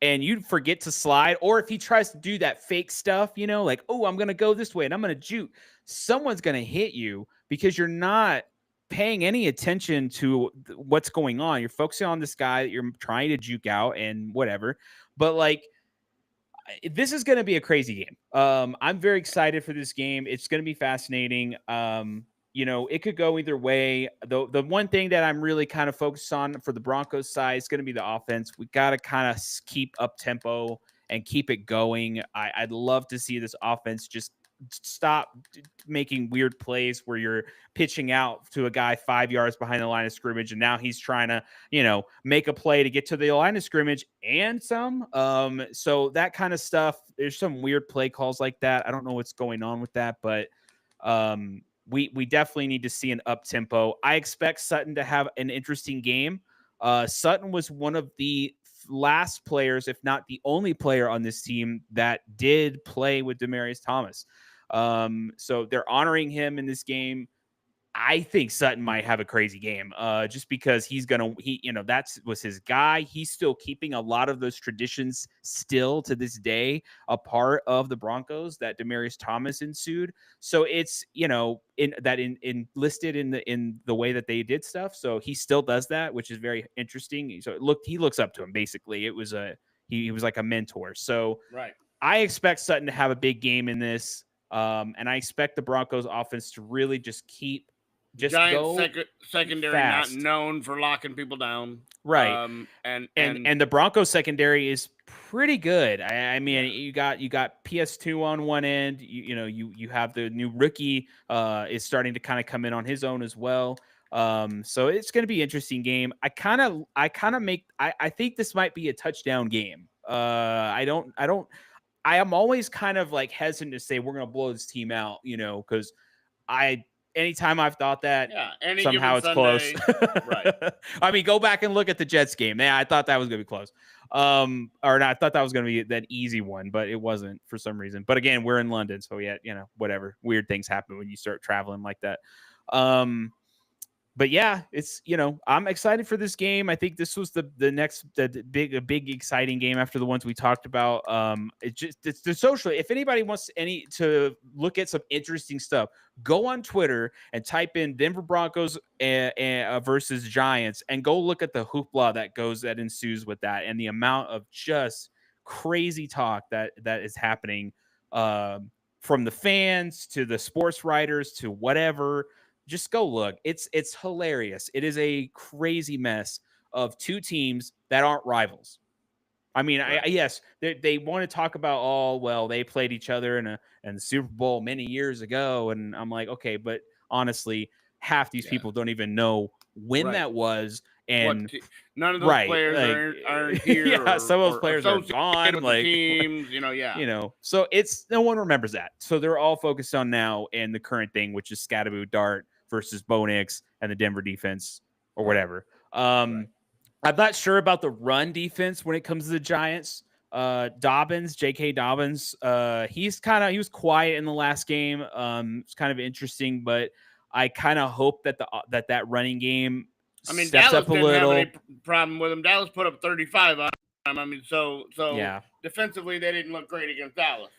and you forget to slide, or if he tries to do that fake stuff, like, oh, I'm going to go this way and I'm going to juke, someone's going to hit you because you're not paying any attention to what's going on. You're focusing on this guy that you're trying to juke out and whatever. But like, this is going to be a crazy game. I'm very excited for this game. It's going to be fascinating. It could go either way. The one thing that I'm really kind of focused on for the Broncos side is going to be the offense. We got to kind of keep up tempo and keep it going. I'd love to see this offense just stop making weird plays where you're pitching out to a guy 5 yards behind the line of scrimmage, and now he's trying to, make a play to get to the line of scrimmage and some. So that kind of stuff. There's some weird play calls like that. I don't know what's going on with that, but we definitely need to see an up tempo. I expect Sutton to have an interesting game. Sutton was one of the last players, if not the only player on this team that did play with Demaryius Thomas. So they're honoring him in this game. I think Sutton might have a crazy game, just because that was his guy. He's still keeping a lot of those traditions still to this day, a part of the Broncos that Demaryius Thomas ensued. So it's, listed in the way that they did stuff. So he still does that, which is very interesting. So he looks up to him. Basically, it was he was like a mentor. So right. I expect Sutton to have a big game in this. And I expect the Broncos offense to really just Giants secondary fast. not known for locking people down, right? And the Broncos secondary is pretty good. I mean, you got PS2 on one end. You have the new rookie is starting to kind of come in on his own as well. So it's going to be an interesting game. I think this might be a touchdown game. I am always kind of like hesitant to say we're going to blow this team out, because anytime I've thought that, somehow it's close. Right. I mean, go back and look at the Jets game. Yeah, I thought that was going to be close. Or not, I thought that was going to be that easy one, but it wasn't for some reason. But again, we're in London, so whatever. Weird things happen when you start traveling like that. But yeah, it's, I'm excited for this game. I think this was the next big exciting game after the ones we talked about. It's the social. If anybody wants to look at some interesting stuff, go on Twitter and type in Denver Broncos versus Giants, and go look at the hoopla that ensues with that, and the amount of just crazy talk that is happening from the fans to the sports writers to whatever. Just go look. It's hilarious. It is a crazy mess of two teams that aren't rivals. I mean, right. Yes, they want to talk about, they played each other in the Super Bowl many years ago, and I'm like, okay, but honestly, half these people don't even know when that was, and none of those players aren't here. Yeah, some of those players are gone. With the teams, So it's no one remembers that. So they're all focused on now and the current thing, which is Scatterboo Dart versus Bo Nix and the Denver defense or whatever. I'm not sure about the run defense when it comes to the Giants. J.K. Dobbins, he was quiet in the last game. It's kind of interesting, but I kind of hope that that running game steps Dallas up a little. Have any problem with him. Dallas put up 35 on him. I mean, so defensively they didn't look great against Dallas.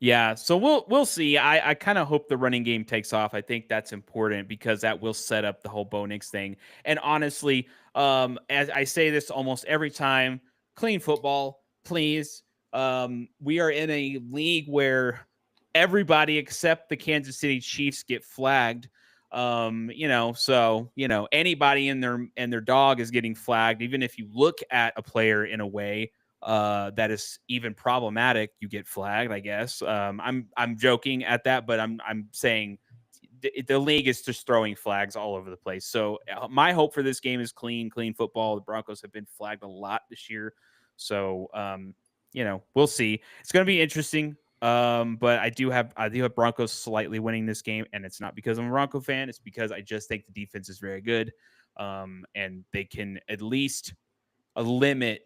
Yeah, so we'll see. I kind of hope the running game takes off. I think that's important because that will set up the whole Bo Nix thing. And honestly, as I say this almost every time, clean football, please. We are in a league where everybody except the Kansas City Chiefs get flagged. So anybody and their dog is getting flagged. Even if you look at a player in a way that is even problematic, you get flagged, I guess. I'm joking at that, but I'm saying the league is just throwing flags all over the place. So my hope for this game is clean football. The Broncos have been flagged a lot this year. So, we'll see. It's going to be interesting. But I do have Broncos slightly winning this game, and it's not because I'm a Bronco fan. It's because I just think the defense is very good. And they can at least limit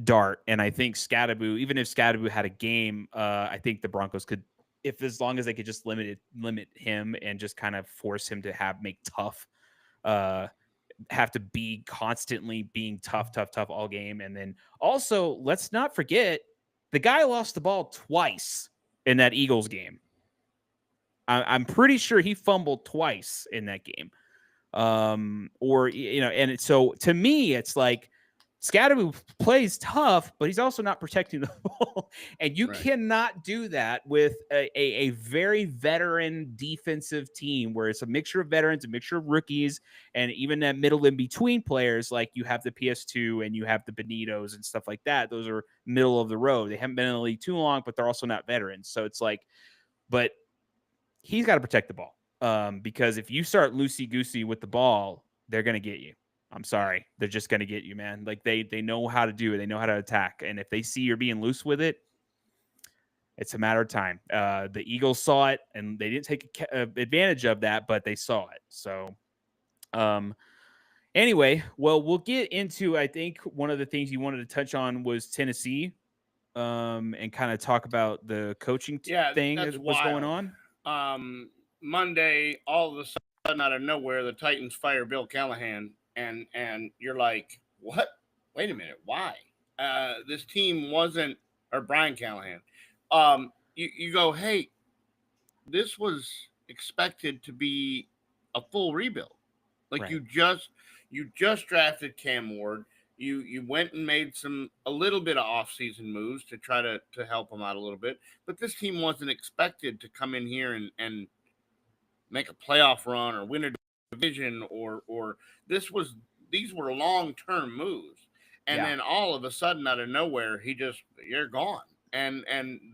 Dart, and I think Scatterboo, even if Scatterboo had a game, I think the Broncos could, as long as they could just limit him and just kind of force him to make tough, have to be constantly being tough all game. And then also, let's not forget, the guy lost the ball twice in that Eagles game. I'm pretty sure he fumbled twice in that game. And so to me, it's like, Scatterboo plays tough, but he's also not protecting the ball. And you cannot do that with a very veteran defensive team where it's a mixture of veterans, a mixture of rookies, and even that middle in between players. Like you have the PS2 and you have the Benitos and stuff like that. Those are middle of the road. They haven't been in the league too long, but they're also not veterans. So it's like, but he's got to protect the ball. Because if you start loosey-goosey with the ball, they're going to get you. I'm sorry. They're just going to get you, man. Like they know how to do it. They know how to attack. And if they see you're being loose with it, it's a matter of time. The Eagles saw it, and they didn't take advantage of that, but they saw it. So, anyway, well, we'll get into, I think one of the things you wanted to touch on was Tennessee, and kind of talk about the coaching thing that was going on. Monday, all of a sudden, out of nowhere, the Titans fire Bill Callahan, and you're like, what? Wait a minute, why? This team wasn't, or Brian Callahan. You go, hey, this was expected to be a full rebuild. Like Right. you just drafted Cam Ward. You went and made a little bit of offseason moves to try to help them out a little bit. But this team wasn't expected to come in here and make a playoff run or win a division or these were long-term moves. And then all of a sudden, out of nowhere, you're gone. And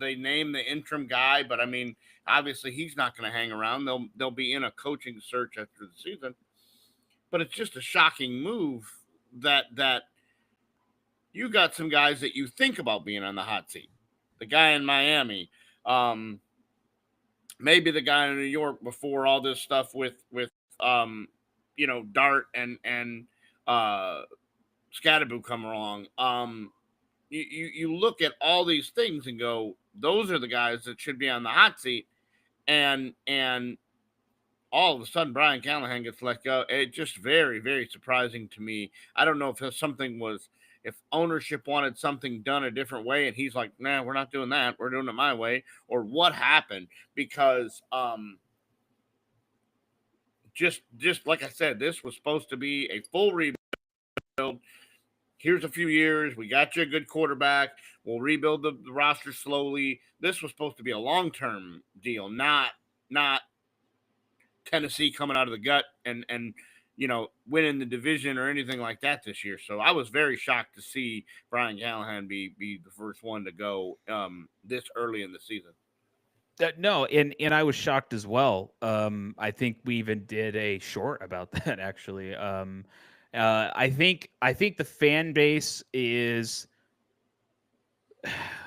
they name the interim guy, but I mean, obviously he's not going to hang around. They'll be in a coaching search after the season. But it's just a shocking move that you got some guys that you think about being on the hot seat. The guy in Miami, maybe the guy in New York before all this stuff with Dart and Scatterboo come along. You look at all these things and go, those are the guys that should be on the hot seat, and all of a sudden Brian Callahan gets let go. It's just very, very surprising to me. I don't know if ownership wanted something done a different way, and he's like, nah, we're not doing that. We're doing it my way, or what happened, because just like I said, this was supposed to be a full rebuild. Here's a few years. We got you a good quarterback. We'll rebuild the roster slowly. This was supposed to be a long-term deal, not Tennessee coming out of the gut and winning the division or anything like that this year. So I was very shocked to see Brian Callahan be the first one to go this early in the season. No, and I was shocked as well. I think we even did a short about that, actually. I think the fan base is,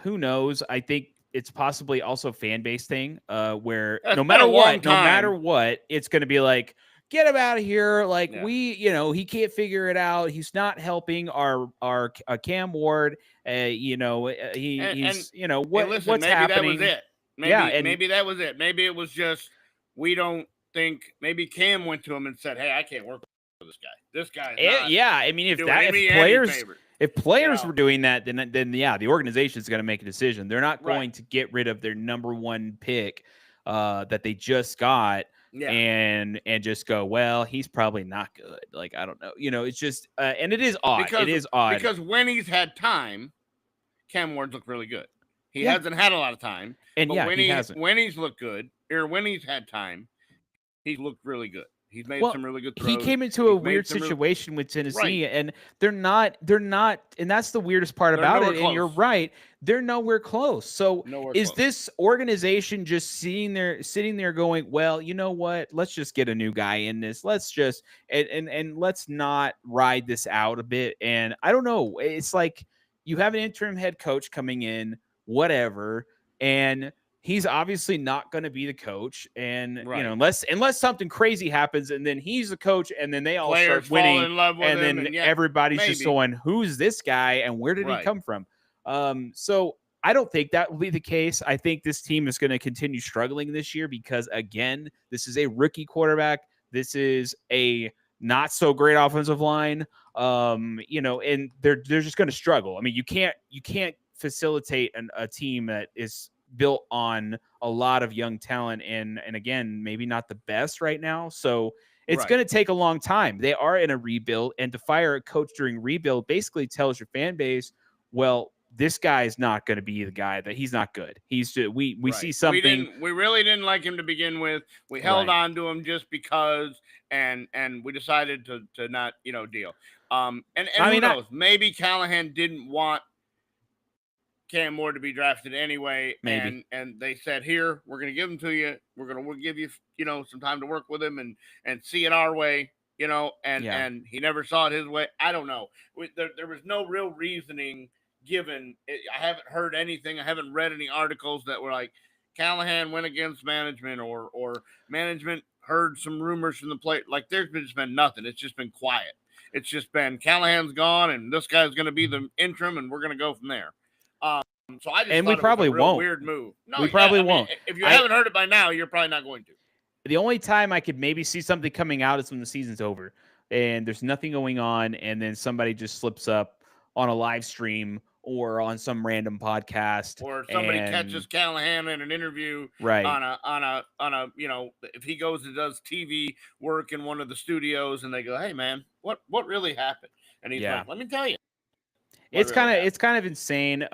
who knows? I think it's possibly also a fan base thing, where no matter what, it's going to be like, get him out of here. Like he can't figure it out. He's not helping our Cam Ward. He's what's maybe happening. That was it. Maybe that was it. Maybe it was just, we don't think, maybe Cam went to him and said, hey, I can't work with this guy. This guy is not I mean, if players were doing that, then the organization is going to make a decision. They're not going to get rid of their number one pick that they just got and just go, well, he's probably not good. Like, I don't know. It's just and it is odd. Because when he's had time, Cam Ward's looked really good. He hasn't had a lot of time. And but when he's looked good, or when he's had time, he's looked really good. He's made some really good throws. He came into a weird situation with Tennessee, and they're not, and that's the weirdest part about it. And you're right, they're nowhere close. So this organization just sitting there going, well, you know what? Let's just get a new guy in this. Let's just and let's not ride this out a bit. And I don't know. It's like you have an interim head coach coming in, whatever, and he's obviously not going to be the coach, and unless something crazy happens, and then he's the coach, and then they all start winning, and then everybody's just going, "Who's this guy, and where did he come from?" So I don't think that will be the case. I think this team is going to continue struggling this year because, again, this is a rookie quarterback. This is a not so great offensive line, and they're just going to struggle. I mean, you can't facilitate a team that is built on a lot of young talent and again, maybe not the best right now. So it's going to take a long time. They are in a rebuild, and to fire a coach during rebuild basically tells your fan base, well, this guy is not going to be the guy, that he's not good. He's we see something. We really didn't like him to begin with. We held on to him just because, and we decided to not, deal. And who knows? Maybe Callahan didn't want Cam Ward to be drafted anyway, Maybe. and they said, here, we're going to give him to you. We'll give you, some time to work with him and see it our way, and he never saw it his way. I don't know. There was no real reasoning given. I haven't heard anything. I haven't read any articles that were like Callahan went against management or management heard some rumors from the plate. Like there's just been nothing. It's just been quiet. It's just been Callahan's gone and this guy's going to be the interim and we're going to go from there. So I just and thought we it probably was a real won't. weird move. No, we probably won't. If you haven't heard it by now, you're probably not going to. The only time I could maybe see something coming out is when the season's over and there's nothing going on, and then somebody just slips up on a live stream or on some random podcast, or somebody catches Callahan in an interview, right? On a if he goes and does TV work in one of the studios, and they go, "Hey, man, what really happened?" And he's like, "Let me tell you." It's kind of insane.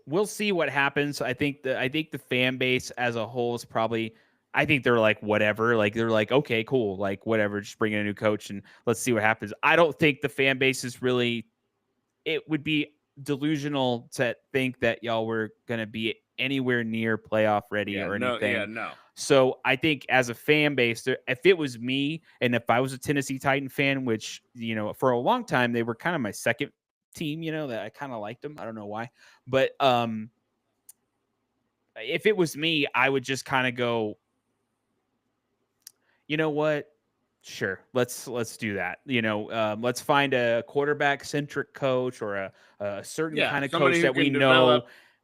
We'll see what happens. I think the fan base as a whole is probably. I think they're like whatever. Like they're like, okay, cool, like whatever. Just bring in a new coach and let's see what happens. I don't think the fan base is really. It would be delusional to think that y'all were gonna be anywhere near playoff ready or anything. Yeah, no. So I think as a fan base, if it was me and if I was a Tennessee Titan fan, which for a long time they were kind of my second team, that I kind of liked them. I don't know why, but if it was me, I would just kind of go, you know what? Sure, let's do that. Let's find a quarterback centric coach or a certain kind of coach that we know,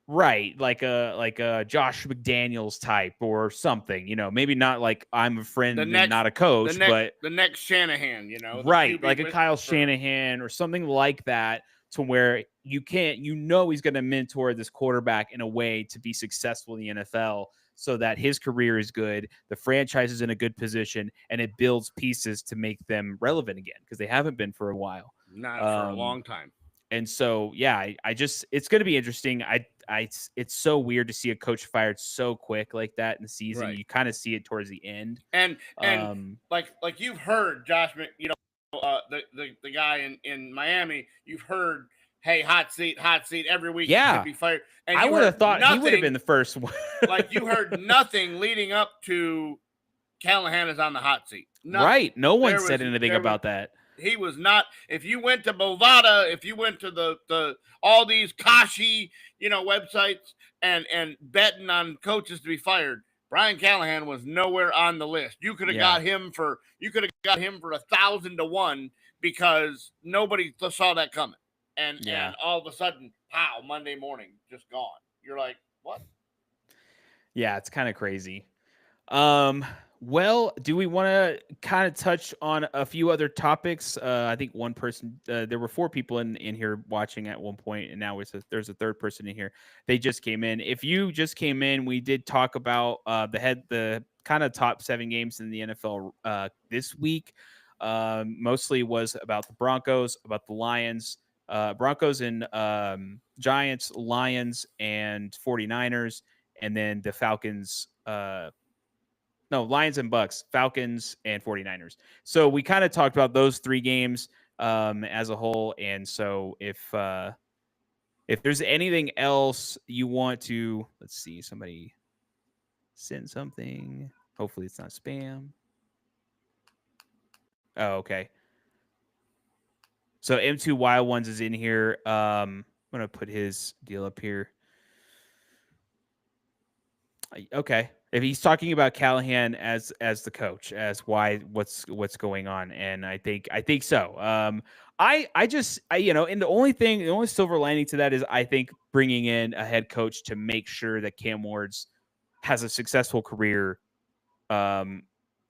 right? Like a Josh McDaniels type or something. Maybe not like I'm a friend and not a coach, but the next Shanahan. Right? Like a Kyle Shanahan or something like that. To where he's going to mentor this quarterback in a way to be successful in the NFL so that his career is good, the franchise is in a good position, and it builds pieces to make them relevant again because they haven't been for a while. Not for a long time. And so, yeah, it's going to be interesting. It's so weird to see a coach fired so quick like that in the season. Right. You kind of see it towards the end. And like you've heard Josh, the guy in Miami, you've heard, hey, hot seat every week. Yeah, he could be fired. And I would have thought he would have been the first one. Like you heard nothing leading up to Callahan is on the hot seat. Nothing. Right. No one said anything about that. He was not. If you went to Bovada, if you went to the all these Kashi, websites and betting on coaches to be fired, Brian Callahan was nowhere on the list. You could have got him for 1,000 to 1 because nobody saw that coming. And all of a sudden, pow, Monday morning, just gone. You're like, what? Yeah, it's kind of crazy. Well, do we want to kind of touch on a few other topics? I think one person, there were 4 people in here watching at one point, and now there's a third person in here. They just came in. If you just came in, we did talk about the kind of top 7 games in the NFL this week. Mostly was about the Broncos, about the Lions, Broncos and Giants, Lions, and 49ers, and then the Falcons. Lions and Bucks, Falcons, and 49ers. So we kind of talked about those 3 games as a whole. And so if there's anything else you want to, let's see, somebody send something. Hopefully it's not spam. Oh, okay. So M2 Wild Ones is in here. I'm going to put his deal up here. Okay. If he's talking about Callahan as the coach, as what's going on, and I think so. And the only silver lining to that is I think bringing in a head coach to make sure that Cam Ward's has a successful career.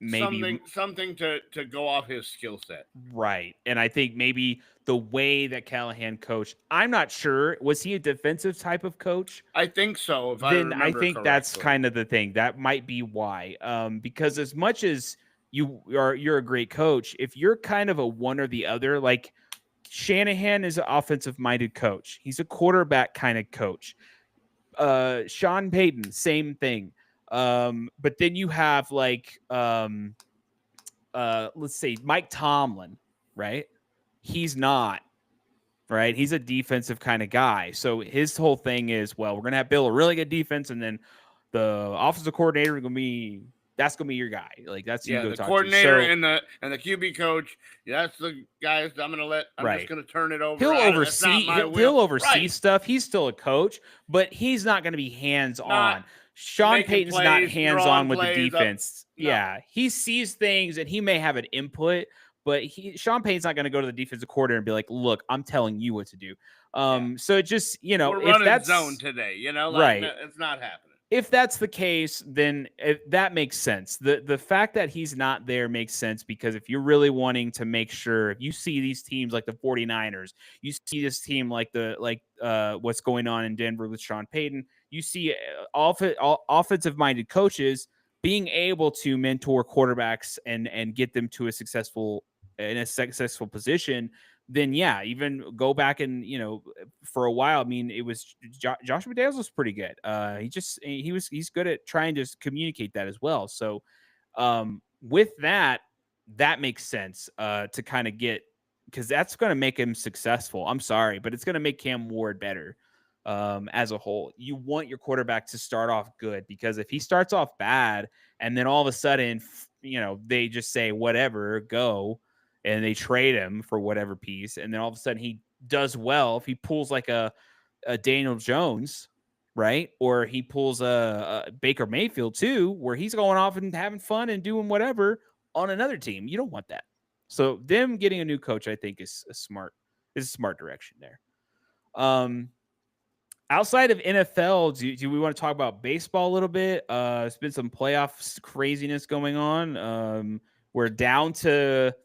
Maybe something to go off his skill set, right? And I think maybe the way that Callahan coached, I'm not sure. Was he a defensive type of coach? I think so. Then I think that's kind of the thing. That might be why. Because as much as you're a great coach, if you're kind of a one or the other, like Shanahan is an offensive minded coach. He's a quarterback kind of coach. Sean Payton, same thing. But then you have like let's say Mike Tomlin, right? He's not right? He's a defensive kind of guy. So his whole thing is, well, we're going to have Bill a really good defense, and then the offensive coordinator is going to be that's going to be your guy. Like that's who you go the talk coordinator to. So, and the QB coach. That's the guys I'm going to let. I'm just going to turn it over. That's not my will. He'll oversee stuff. He's still a coach, but he's not going to be hands on. Sean Payton's not hands on with the defense. No. Yeah, he sees things and he may have an input, but Sean Payton's not going to go to the defensive coordinator and be like, "Look, I'm telling you what to do." So it just we're running zone today. Right? It's not happening. If that's the case, then that makes sense. The fact that he's not there makes sense because if you're really wanting to make sure, if you see these teams like the 49ers, you see this team like what's going on in Denver with Sean Payton, you see offensive-minded coaches being able to mentor quarterbacks and get them to a successful position, then yeah, even go back and, for a while, I mean, it was Josh McDaniels was pretty good. He's good at trying to communicate that as well. So with that makes sense to kind of get, because that's going to make him successful. I'm sorry, but it's going to make Cam Ward better as a whole. You want your quarterback to start off good, because if he starts off bad and then all of a sudden, they just say, whatever, go, and they trade him for whatever piece, and then all of a sudden he does well. If he pulls like a Daniel Jones, right? Or he pulls a Baker Mayfield too, where he's going off and having fun and doing whatever on another team. You don't want that. So them getting a new coach, I think, is a smart direction there. Outside of NFL, do we want to talk about baseball a little bit? It's been some playoff craziness going on. We're down to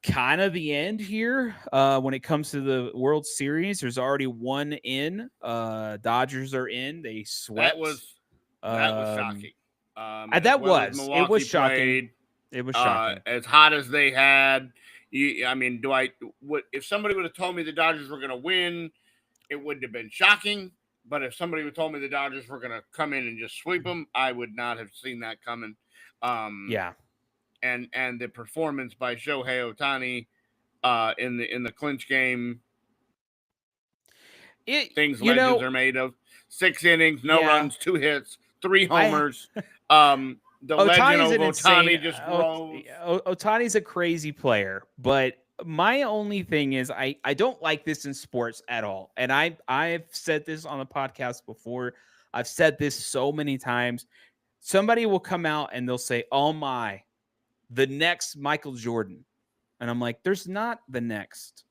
kind of the end here when it comes to the World Series. There's already one in. Dodgers are in. They swept. That was shocking. It was shocking. It was shocking. As hot as they had. If somebody would have told me the Dodgers were going to win, it wouldn't have been shocking. But if somebody would have told me the Dodgers were going to come in and just sweep them, I would not have seen that coming. Yeah. And the performance by Shohei Ohtani in the clinch game, things legends are made of. 6 innings, no runs, 2 hits, 3 homers. The legend of Ohtani just rose. Ohtani's a crazy player, but my only thing is I don't like this in sports at all. And I've said this on the podcast before. I've said this so many times. Somebody will come out and they'll say, "Oh my, the next Michael Jordan." And I'm like, there's not the next.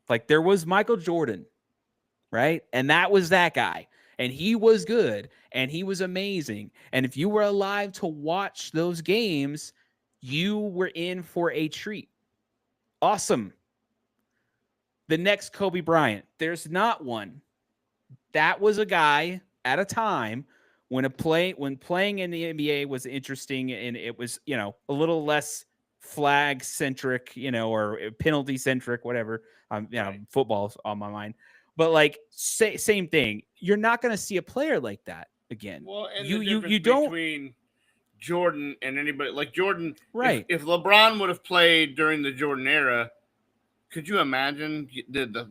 Like, there was Michael Jordan, right? And that was that guy. And he was good. And he was amazing. And if you were alive to watch those games, you were in for a treat. Awesome. The next Kobe Bryant, there's not one. That was a guy at a time when playing in the NBA was interesting, and it was, a little less flag centric, or penalty centric, whatever. Football's on my mind, but same thing. You're not going to see a player like that again. Well, and you don't between Jordan and anybody like Jordan, right? If LeBron would have played during the Jordan era, could you imagine the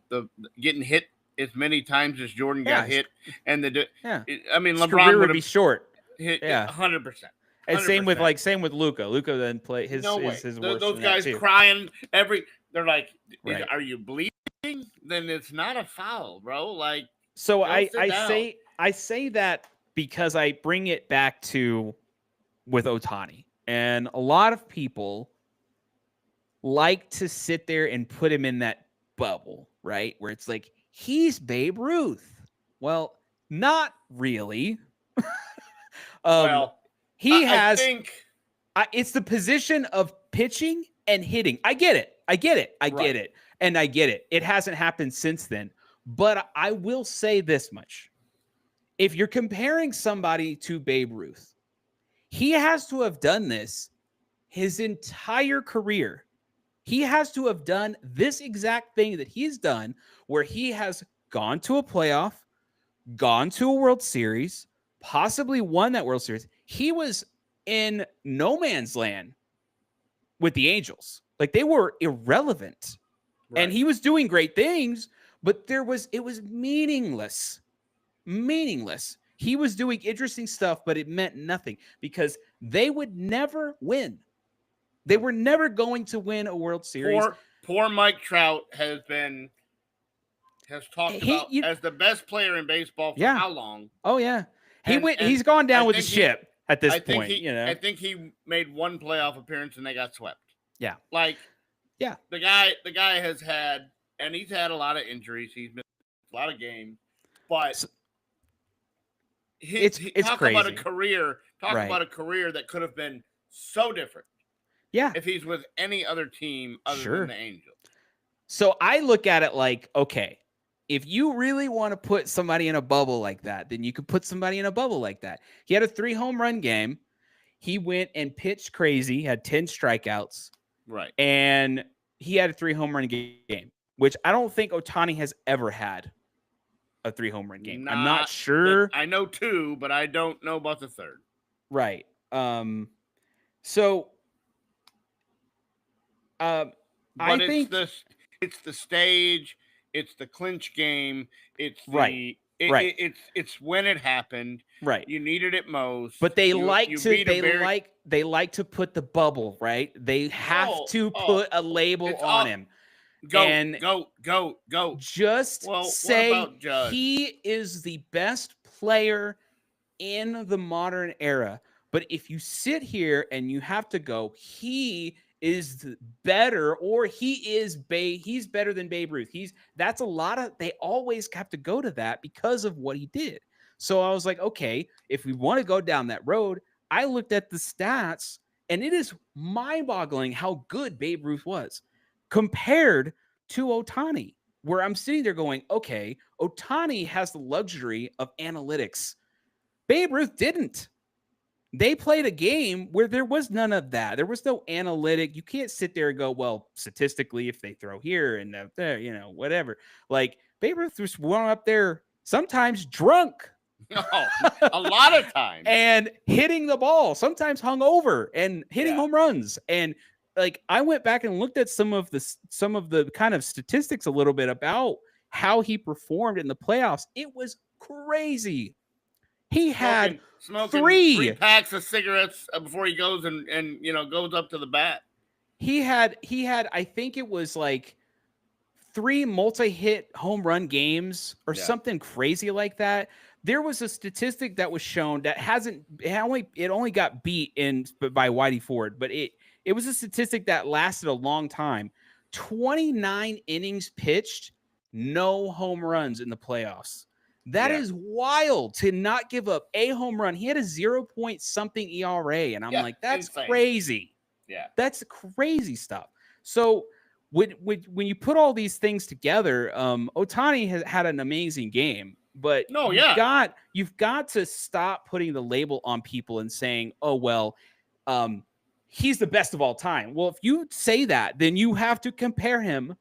getting hit as many times as Jordan got hit? And LeBron would be short. Hit 100%. And same with Luka. Luka then play his worst. Those guys crying they're like, "Are you bleeding?" Then it's not a foul, bro. So I say that because I bring it back to with Ohtani, and a lot of people like to sit there and put him in that bubble, right? Where it's like, he's Babe Ruth. Well, not really. It's the position of pitching and hitting. I get it. And I get it. It hasn't happened since then. But I will say this much. If you're comparing somebody to Babe Ruth, he has to have done this his entire career. He has to have done this exact thing that he's done, where he has gone to a playoff, gone to a World Series, possibly won that World Series. He was in no man's land with the Angels. Like, they were irrelevant. And he was doing great things, but it was meaningless. Meaningless. He was doing interesting stuff, but it meant nothing because they would never win. They were never going to win a World Series. Poor Mike Trout has talked about as the best player in baseball for how long? Oh yeah. He's gone down with the ship at this point. I think he made one playoff appearance and they got swept. Yeah. The guy has had, and he's had a lot of injuries. He's missed a lot of games, but it's crazy. About a career. About a career that could have been so different. Yeah. If he's with any other team other than the Angels. So I look at it like, okay, if you really want to put somebody in a bubble like that, then you could put somebody in a bubble like that. He had a 3 home run game. He went and pitched crazy, had 10 strikeouts. Right. And he had a 3 home run game, which I don't think Ohtani has ever had a 3 home run game. I'm not sure. I know 2, but I don't know about the third. Right. I think it's the stage, it's the clinch game, it's it's when it happened. Right. You needed it most. But they like to put the bubble, right? They have to put a label on him. Go. Just say he is the best player in the modern era. But if you sit here and you have to go, he is better, or he's better than Babe Ruth. That's a lot of, they always have to go to that because of what he did. So I was like, okay, if we want to go down that road, I looked at the stats and it is mind-boggling how good Babe Ruth was compared to Ohtani, where I'm sitting there going, okay, Ohtani has the luxury of analytics. Babe Ruth didn't. They played a game where there was none of that. There was no analytic. You can't sit there and go, well, statistically, if they throw here and there, whatever. Like, Babe Ruth was one up there sometimes drunk. A lot of times. And hitting the ball, sometimes hung over and hitting home runs. And like, I went back and looked at some of the kind of statistics a little bit about how he performed in the playoffs. It was crazy. He had smoking 3 packs of cigarettes before he goes and goes up to the bat. He had I think it was like 3 multi-hit home run games or something crazy like that. There was a statistic that was shown that it only got beat by Whitey Ford, but it was a statistic that lasted a long time. 29 innings pitched, no home runs in the playoffs. That is wild to not give up a home run. He had a 0-point-something ERA, and I'm like, that's insane. Crazy. Yeah, that's crazy stuff. So when you put all these things together, Ohtani has had an amazing game, but you've got to stop putting the label on people and saying, oh well, he's the best of all time. Well, if you say that, then you have to compare him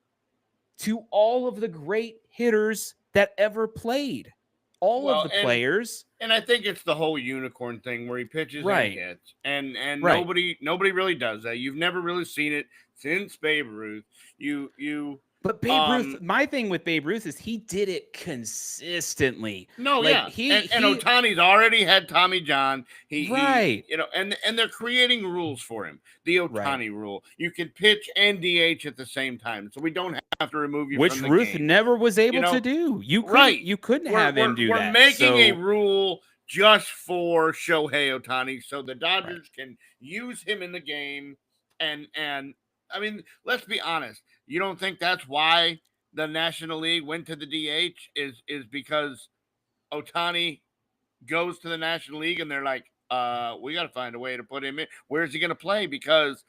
to all of the great hitters that ever played. All of the players. And I think it's the whole unicorn thing where he pitches and hits. And nobody really does that. You've never really seen it since Babe Ruth. But Babe Ruth, my thing with Babe Ruth is he did it consistently. And Ohtani's already had Tommy John. And they're creating rules for him. The Ohtani rule. You can pitch and DH at the same time. So we don't have to remove you from the Ruth game. Never was able to do. You couldn't have him do that. We're making a rule just for Shohei Ohtani so the Dodgers can use him in the game. And I mean, let's be honest. You don't think that's why the National League went to the DH is because Ohtani goes to the National League and they're like, we got to find a way to put him in. Where's he going to play? Because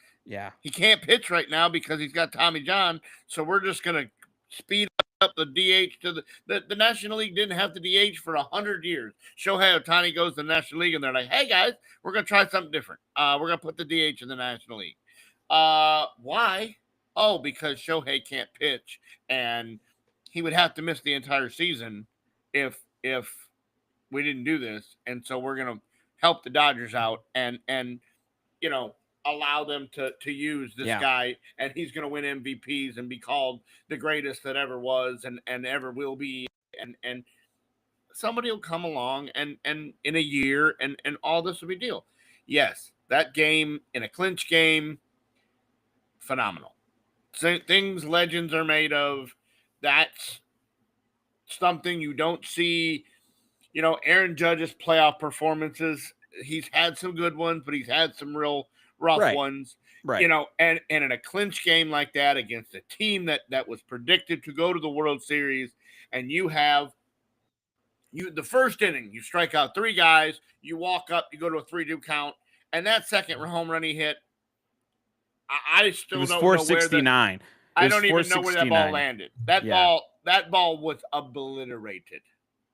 he can't pitch right now because he's got Tommy John. So we're just going to speed up the DH to the National League didn't have the DH for 100 years. Shohei Ohtani goes to the National League and they're like, hey guys, we're going to try something different. We're going to put the DH in the National League. Why? Oh, because Shohei can't pitch, and he would have to miss the entire season if we didn't do this. And so we're gonna help the Dodgers out, and allow them to use this guy, and he's going to win MVPs and be called the greatest that ever was and ever will be, and somebody will come along and in a year and all this will be deal. Yes, that game in a clinch game, phenomenal. Things legends are made of. That's something you don't see. You know, Aaron Judge's playoff performances, he's had some good ones, but he's had some real rough ones. Right. You know, and in a clinch game like that against a team that was predicted to go to the World Series, and you have the first inning, you strike out 3 guys, you walk up, you go to a 3-2 count, and that second home run he hit, I still don't know where that. I don't even know where that ball landed. That ball was obliterated.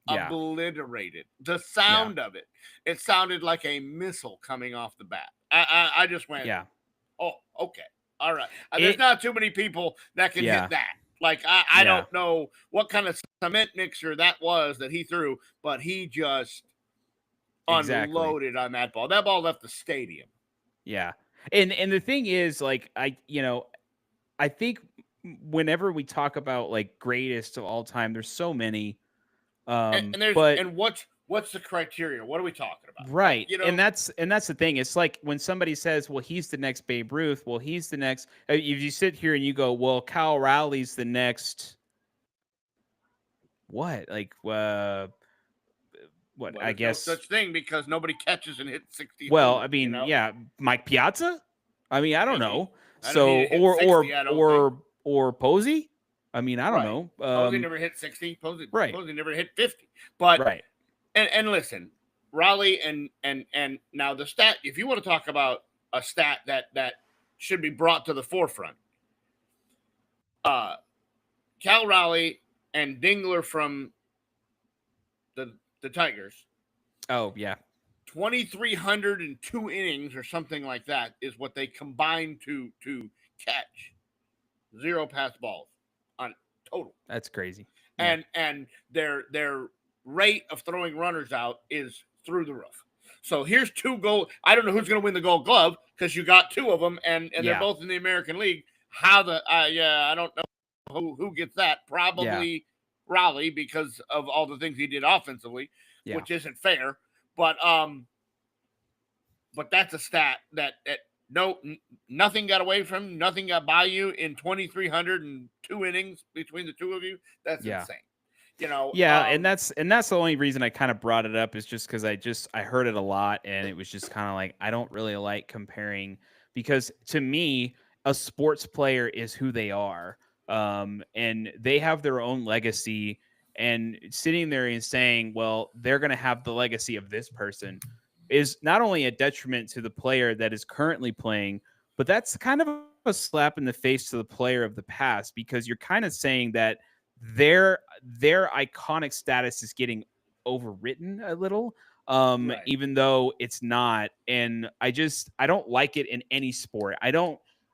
Yeah. Obliterated. The sound of it sounded like a missile coming off the bat. I just went, oh, okay, all right. There's not too many people that can hit that. Like, I don't know what kind of cement mixer that was that he threw, but he just unloaded on that ball. That ball left the stadium. Yeah. And the thing is, like, I think whenever we talk about like greatest of all time, there's so many. And what's the criteria? What are we talking about? Right. Like, and that's the thing. It's like when somebody says, well, he's the next Babe Ruth. Well, he's the next. If you sit here and you go, well, Kyle Rowley's the next. What? Like, what? I guess no such thing because nobody catches and hits 60. Well, I mean, Mike Piazza. I mean, I don't know. So or Posey. I mean, I don't know. Posey never hit 60. Posey never hit 50. But and listen, Raleigh and now the stat. If you want to talk about a stat that should be brought to the forefront, Cal Raleigh and Dingler from the Tigers. Oh yeah, 2,302 innings or something like that is what they combined to catch. 0 pass balls on total. That's crazy. And their rate of throwing runners out is through the roof. So here's 2 goals. I don't know who's going to win the Gold Glove because you got 2 of them, and they're both in the American League. How I don't know who gets that. Probably Raleigh because of all the things he did offensively, which isn't fair. But that's a stat that nothing got away from, nothing got by you in 2,302 innings between the 2 of you. That's insane. You know, and that's the only reason I kind of brought it up is just because I heard it a lot, and it was just kind of like I don't really like comparing because to me a sports player is who they are, and they have their own legacy, and sitting there and saying, well, they're going to have the legacy of this person is not only a detriment to the player that is currently playing, but that's kind of a slap in the face to the player of the past because you're kind of saying that their iconic status is getting overwritten a little, even though it's not. And I don't like it in any sport.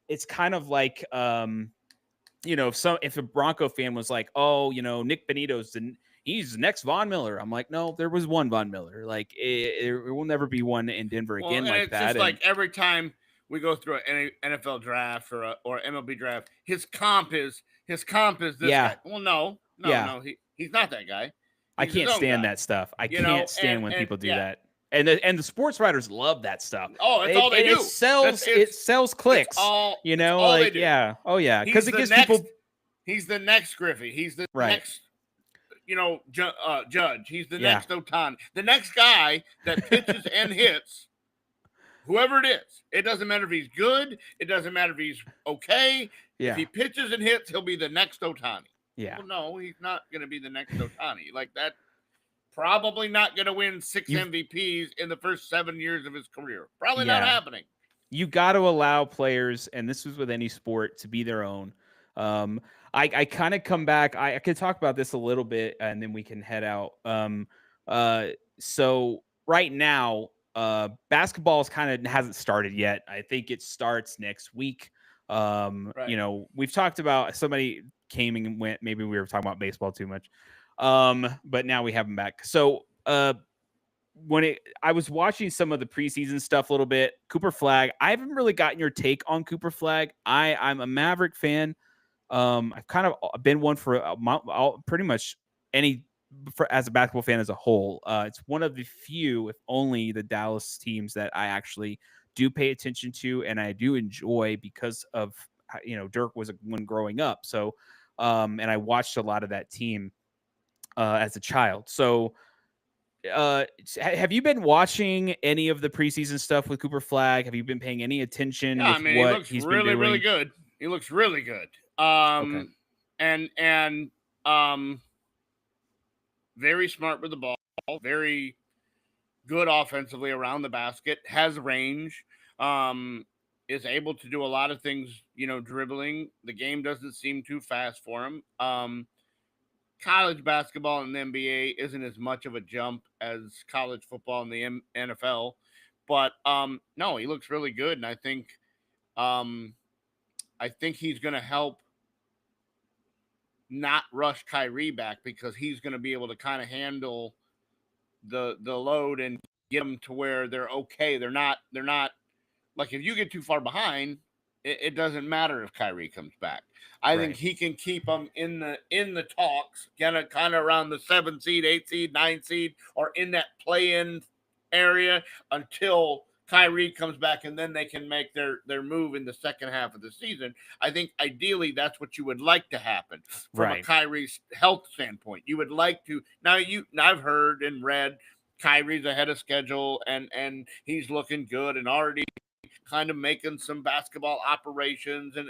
It's kind of like, if a Bronco fan was like, oh, Nick Benito's he's the next Von Miller. I'm like, no, there was one Von Miller. Like it will never be one in Denver again like it's that. Just like every time we go through an NFL draft or MLB draft, his comp is this guy. Well, no, he's not that guy. I can't stand that stuff. I can't stand when people do that. And the sports writers love that stuff. Oh, it's all they do. It sells clicks. All they do. Oh yeah, because it gives people. He's the next Griffey. He's the next. Judge. He's the next Ohtani. The next guy that pitches and hits. Whoever it is, it doesn't matter if he's good. It doesn't matter if he's okay. Yeah. If he pitches and hits, he'll be the next Ohtani. Yeah. Well, no, he's not going to be the next Ohtani. Like that. Probably not going to win 6 MVPs in the first 7 years of his career. Probably not happening. You got to allow players, and this is with any sport, to be their own. I kind of come back. I could talk about this a little bit, and then we can head out. So right now, basketball hasn't started yet. I think it starts next week. We've talked about somebody came and went. Maybe we were talking about baseball too much. But now we have them back. So I was watching some of the preseason stuff a little bit. Cooper Flagg, I haven't really gotten your take on Cooper Flagg. I'm a Maverick fan. I've kind of been one for pretty much as a basketball fan as a whole. It's one of the few, if only, the Dallas teams that I actually do pay attention to and I do enjoy because of Dirk was one growing up. So, and I watched a lot of that team as a child. So, have you been watching any of the preseason stuff with Cooper Flagg? Have you been paying any attention Yeah, I with mean, he what looks he's really, been doing? really good. He looks really good. Okay. And very smart with the ball, very good offensively around the basket, has range, is able to do a lot of things, dribbling. The game doesn't seem too fast for him. College basketball in the NBA isn't as much of a jump as college football in the NFL, but no, he looks really good, and I think he's going to help not rush Kyrie back because he's going to be able to kind of handle the load and get them to where they're okay. They're not like, if you get too far behind, it doesn't matter if Kyrie comes back. I think he can keep them in the talks, kind of around the 7 seed, 8 seed, 9 seed, or in that play-in area until Kyrie comes back, and then they can make their move in the second half of the season. I think ideally that's what you would like to happen from a Kyrie's health standpoint. You would like to I've heard and read Kyrie's ahead of schedule and he's looking good and already kind of making some basketball operations and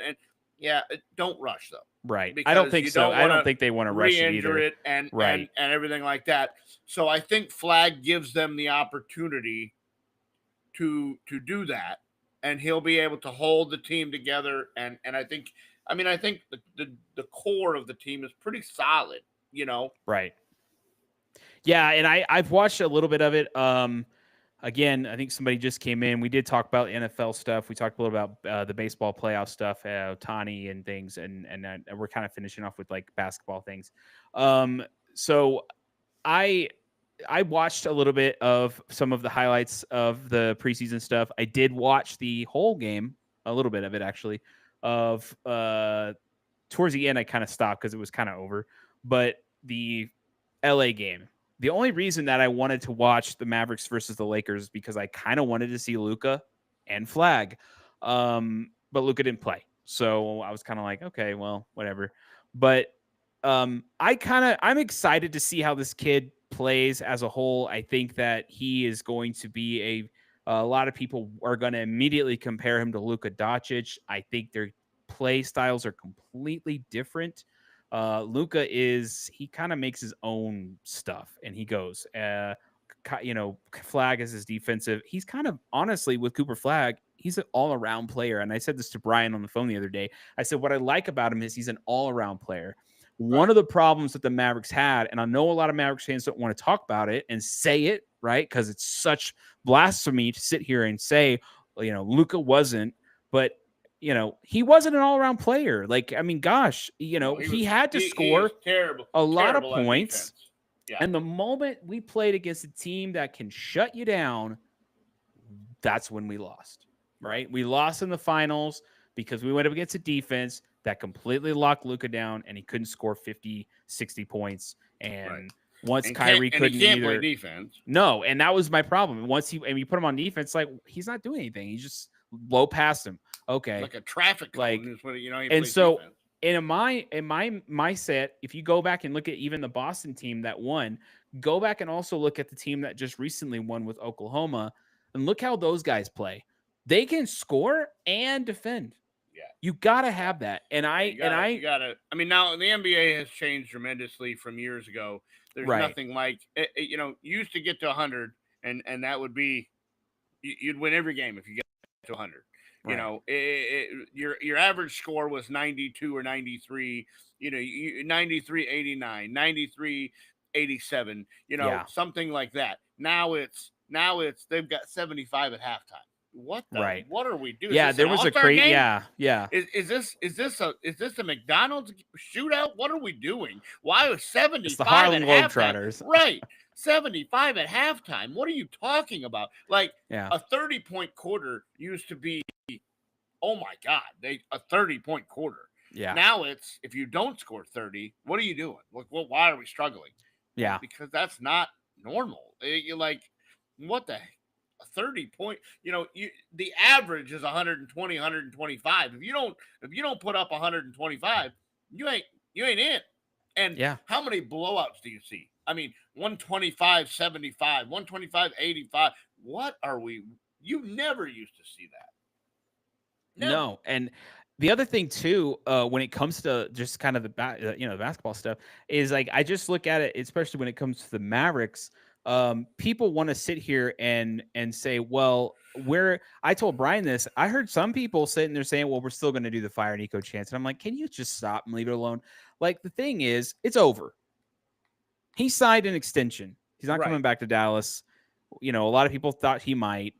yeah, don't rush though. Right. I don't think so. I don't think they want to rush it either. It and everything like that. So I think Flagg gives them the opportunity to do that, and he'll be able to hold the team together. And I think the core of the team is pretty solid, Right. Yeah, and I've watched a little bit of it. Again, I think somebody just came in. We did talk about NFL stuff. We talked a little about the baseball playoff stuff, Ohtani and things, and we're kind of finishing off with like basketball things. So I watched a little bit of some of the highlights of the preseason stuff. I did watch the whole game, a little bit of it actually. Of towards the end, I kind of stopped because it was kind of over. But the LA game. The only reason that I wanted to watch the Mavericks versus the Lakers is because I kind of wanted to see Luka and Flagg. But Luka didn't play. So I was kind of like, okay, well, whatever. But I'm excited to see how this kid plays as a whole. I think that he is going to be a lot of people are going to immediately compare him to Luka Doncic. I think their play styles are completely different. Luka he kind of makes his own stuff and he goes, Flagg is his defensive. He's kind of honestly with Cooper Flagg, he's an all around player. And I said this to Brian on the phone the other day. I said, what I like about him is he's an all around player. One of the problems that the Mavericks had, and I know a lot of Mavericks fans don't want to talk about it and say it, right? Because it's such blasphemy to sit here and say, Luka wasn't, but he wasn't an all-around player. Like, I mean, gosh, he had to score a lot of points. Yeah. And the moment we played against a team that can shut you down, that's when we lost, right? We lost in the finals because we went up against a defense that completely locked Luka down and he couldn't score 50, 60 points. And once Kyrie couldn't play defense. No, and that was my problem. Once you put him on defense, like he's not doing anything. He's just low past him. Okay. Like a traffic cone is what and so defense. in my set, if you go back and look at even the Boston team that won, go back and also look at the team that just recently won with Oklahoma and look how those guys play. They can score and defend. Yeah. You got to have that. And now the NBA has changed tremendously from years ago. There's nothing like you used to get to 100 and that would be you'd win every game if you get to 100. Your average score was 92 or 93, 93, 89, 93, 87, something like that. Now it's they've got 75 at halftime. What are we doing? Yeah, there was a crazy. Yeah. Is this a McDonald's shootout? What are we doing? Why was 75 it's the Harlem at halftime? Globetrotters. Right. 75 at halftime. What are you talking about? Like Yeah. a 30-point quarter used to be, oh my God, a 30-point quarter. Yeah. Now it's, if you don't score 30, what are you doing? Like, well, why are we struggling? Well, Yeah. because that's not normal. You're like, what the heck? A 30-point, the average is 120, 125. If you don't put up 125, you ain't in. And Yeah. how many blowouts do you see? I mean, 125-75, 125-85. What are we? You never used to see that. Never. No, and the other thing too, when it comes to just kind of the basketball stuff, is like I just look at it, especially when it comes to the Mavericks. People want to sit here and say, well, I told Brian this. I heard some people sitting there saying, well, we're still going to do the fire Nico chance, and I'm like, can you just stop and leave it alone? Like the thing is, it's over. He signed an extension. He's not coming back to Dallas. A lot of people thought he might.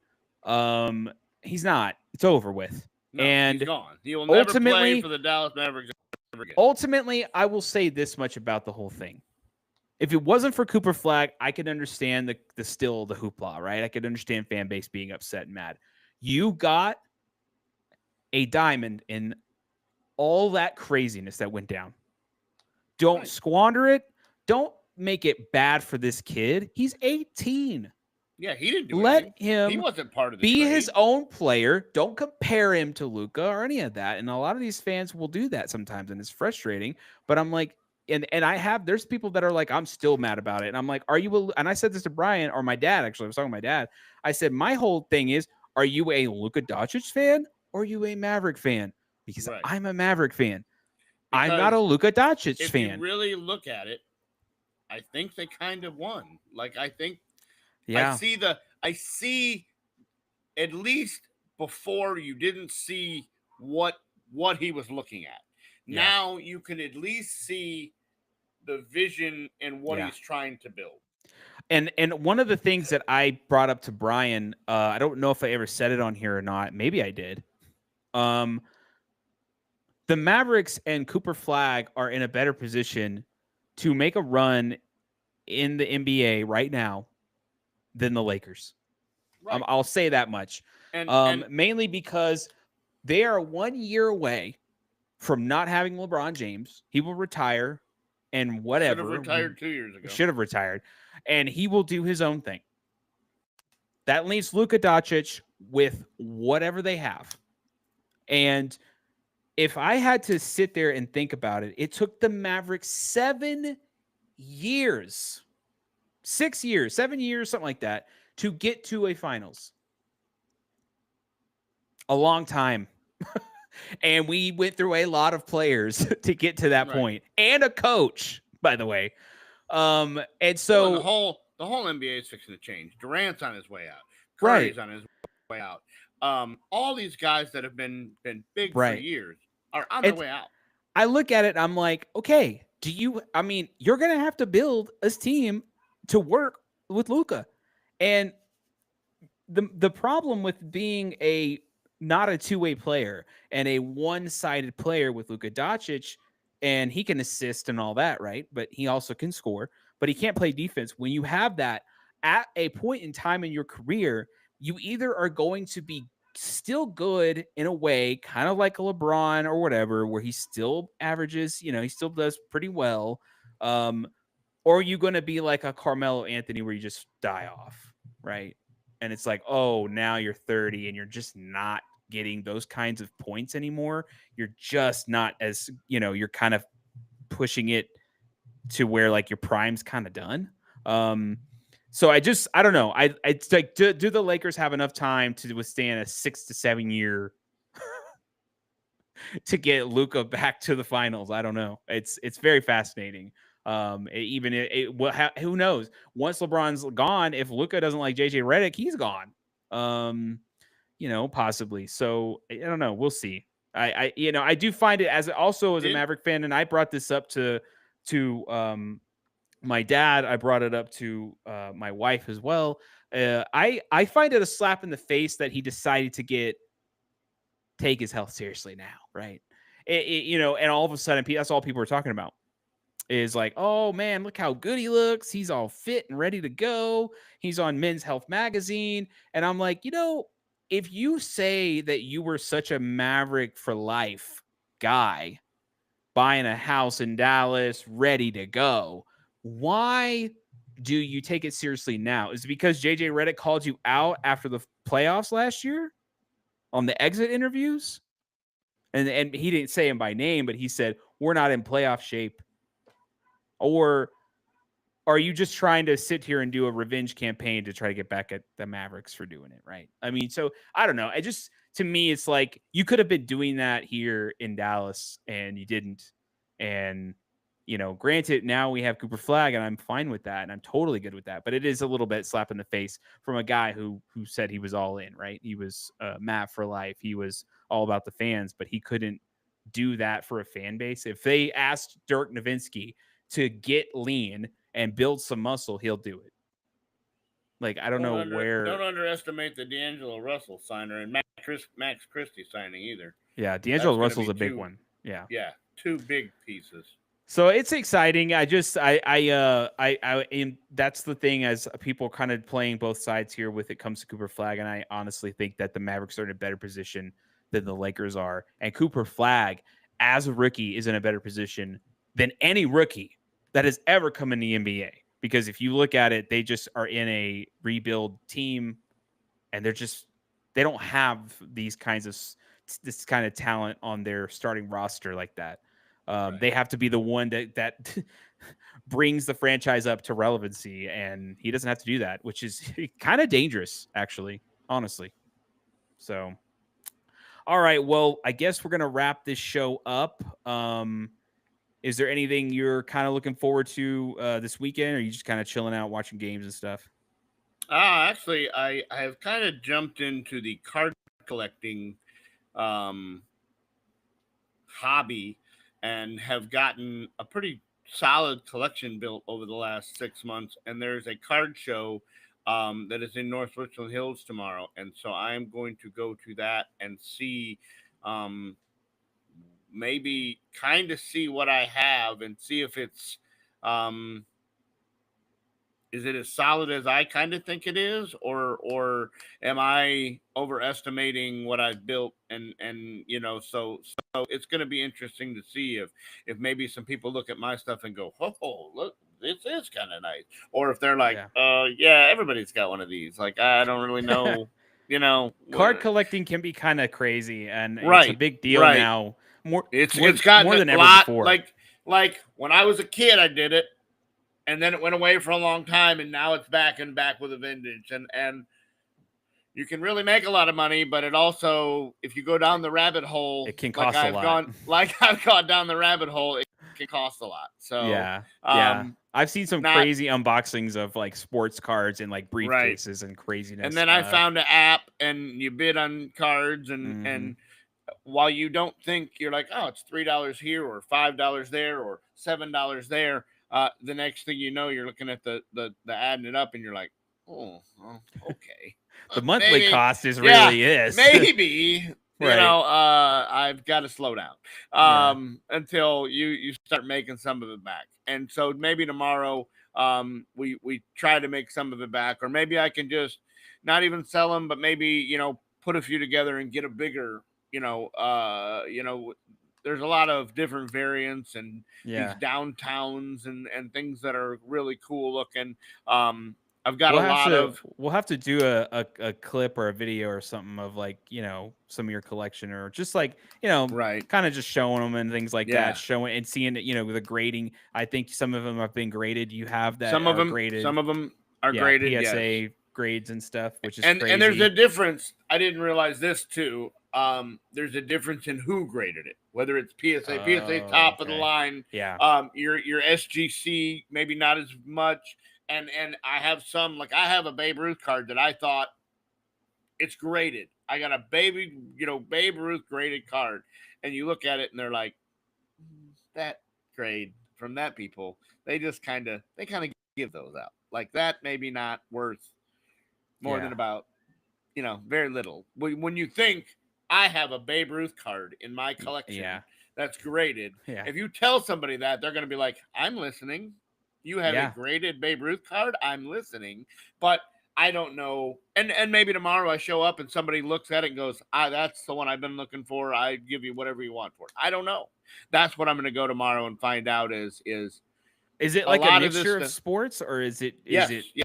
He's not. It's over with. No, and he's gone. He will never play for the Dallas Mavericks ever again. Ultimately, I will say this much about the whole thing. If it wasn't for Cooper Flagg, I could understand the hoopla, right? I could understand fan base being upset and mad. You got a diamond in all that craziness that went down. Don't squander it. Don't make it bad for this kid. He's 18. Yeah, he didn't do Let anything. him He wasn't part of the be trade. his own player. Don't compare him to Luka or any of that. And a lot of these fans will do that sometimes, and it's frustrating. But I'm like, and there's people that are like, I'm still mad about it. And I'm like, are you? And I said this to Brian or my dad, actually. I was talking to my dad. I said, my whole thing is, are you a Luka Doncic fan or are you a Maverick fan? Because I'm a Maverick fan. I'm not a Luka Doncic fan. If you really look at it, I think they kind of won. Like, I think, yeah. I see at least before you didn't see what he was looking at. Yeah. Now you can at least see the vision and what he's trying to build. And one of the things that I brought up to Brian, I don't know if I ever said it on here or not. Maybe I did. The Mavericks and Cooper Flagg are in a better position to make a run in the NBA right now than the Lakers. Right. I'll say that much. And mainly because they are 1 year away from not having LeBron James. He will retire and whatever. Should have retired 2 years ago. Should have retired. And he will do his own thing. That leaves Luka Doncic with whatever they have. And if I had to sit there and think about it, it took the Mavericks 7 years, 6 years, 7 years, something like that, to get to a finals. A long time. And we went through a lot of players to get to that point. And a coach, by the way. And so the whole NBA is fixing to change. Durant's on his way out. Curry's on his way out. All these guys that have been big for years are on their way out. I look at it, I'm like, okay, you're going to have to build a team to work with Luka. And the problem with being not a two-way player and a one-sided player with Luka Doncic, and he can assist and all that, right? But he also can score, but he can't play defense. When you have that at a point in time in your career, you either are going to be still good in a way, kind of like a LeBron or whatever, where he still averages, he still does pretty well. Or are you going to be like a Carmelo Anthony where you just die off, right? And it's like, oh, now you're 30 and you're just not getting those kinds of points anymore. You're just not as, you're kind of pushing it to where like your prime's kind of done. So I don't know. It's like, do the Lakers have enough time to withstand a 6 to 7 year to get Luka back to the finals? I don't know. It's very fascinating. Who knows? Once LeBron's gone, if Luka doesn't like JJ Redick, he's gone. Possibly. So I don't know. We'll see. I do find it as a Maverick fan, and I brought this up to my dad. I brought it up to my wife as well. I find it a slap in the face that he decided to take his health seriously now, right? And all of a sudden, that's all people are talking about. is like, oh man, look how good he looks. He's all fit and ready to go. He's on Men's Health magazine. And I'm like, if you say that you were such a Maverick for life guy, buying a house in Dallas, ready to go, why do you take it seriously now? Is it because JJ Redick called you out after the playoffs last year on the exit interviews? And he didn't say him by name, but he said, we're not in playoff shape. Or are you just trying to sit here and do a revenge campaign to try to get back at the Mavericks for doing it, right? I mean, so I don't know. To me, it's like you could have been doing that here in Dallas and you didn't. And, granted, now we have Cooper Flagg and I'm fine with that. And I'm totally good with that. But it is a little bit slap in the face from a guy who said he was all in, right? He was Matt for life. He was all about the fans, but he couldn't do that for a fan base. If they asked Dirk Nowitzki to get lean and build some muscle, he'll do it. Like, I don't know where. Don't underestimate the D'Angelo Russell signer and Max Christie signing either. Yeah, D'Angelo Russell's a big one. Yeah. Yeah, two big pieces. So it's exciting. And that's the thing, as people kind of playing both sides here with it comes to Cooper Flagg. And I honestly think that the Mavericks are in a better position than the Lakers are. And Cooper Flagg, as a rookie, is in a better position than any rookie that has ever come in the NBA. Because if you look at it, they just are in a rebuild team and they don't have this kind of talent on their starting roster like that. Right. They have to be the one that brings the franchise up to relevancy, and he doesn't have to do that, which is kind of dangerous, actually, honestly. So, all right, well, I guess we're going to wrap this show up. Is there anything you're kind of looking forward to this weekend, or are you just kind of chilling out, watching games and stuff? Actually, I have kind of jumped into the card collecting hobby and have gotten a pretty solid collection built over the last 6 months. And there's a card show that is in North Richland Hills tomorrow. And so I am going to go to that and see maybe kind of see what I have and see if it's is it as solid as I kind of think it is, or am I overestimating what I've built? And so it's going to be interesting to see if maybe some people look at my stuff and go, oh, look, this is kind of nice, or if they're like, yeah, everybody's got one of these. Like, I don't really know, Card collecting can be kind of crazy, and it's a big deal now. It's gotten more than ever before. Like when I was a kid, I did it. And then it went away for a long time, and now it's back with a vintage. And you can really make a lot of money, but it also, if you go down the rabbit hole, it can cost a lot. I've gone down the rabbit hole, it can cost a lot. So yeah, I've seen some crazy unboxings of like sports cards and like briefcases and craziness. And then I found an app, and you bid on cards, and while you don't think, you're like, oh, it's $3 here or $5 there or $7 there. The next thing you know, you're looking at the adding it up, and you're like, oh, okay. The monthly cost really is. Maybe, I've got to slow down until you start making some of it back. And so maybe tomorrow we try to make some of it back, or maybe I can just not even sell them, but maybe, put a few together and get a bigger, there's a lot of different variants and these downtowns and things that are really cool looking. I've got we'll have to do a clip or a video or something of like, some of your collection, or just like, kind of just showing them and things like that, showing and seeing it, the grading. I think some of them have been graded. You have that. Some of them are graded. PSA grades and stuff, which is crazy. And there's a difference. I didn't realize this too. There's a difference in who graded it, whether it's PSA top of the line. Yeah. Your SGC, maybe not as much. And I have some, like I have a Babe Ruth card that I thought it's graded. I got a Babe Ruth graded card. And you look at it and they're like, that grade from that people, they kind of give those out. Like that maybe not worth more than about, very little. When you think I have a Babe Ruth card in my collection that's graded. Yeah. If you tell somebody that, they're going to be like, I'm listening. You have a graded Babe Ruth card. I'm listening. But I don't know. And maybe tomorrow I show up and somebody looks at it and goes, that's the one I've been looking for. I give you whatever you want for it. I don't know. That's what I'm going to go tomorrow and find out is it like a mixture of sports, or is it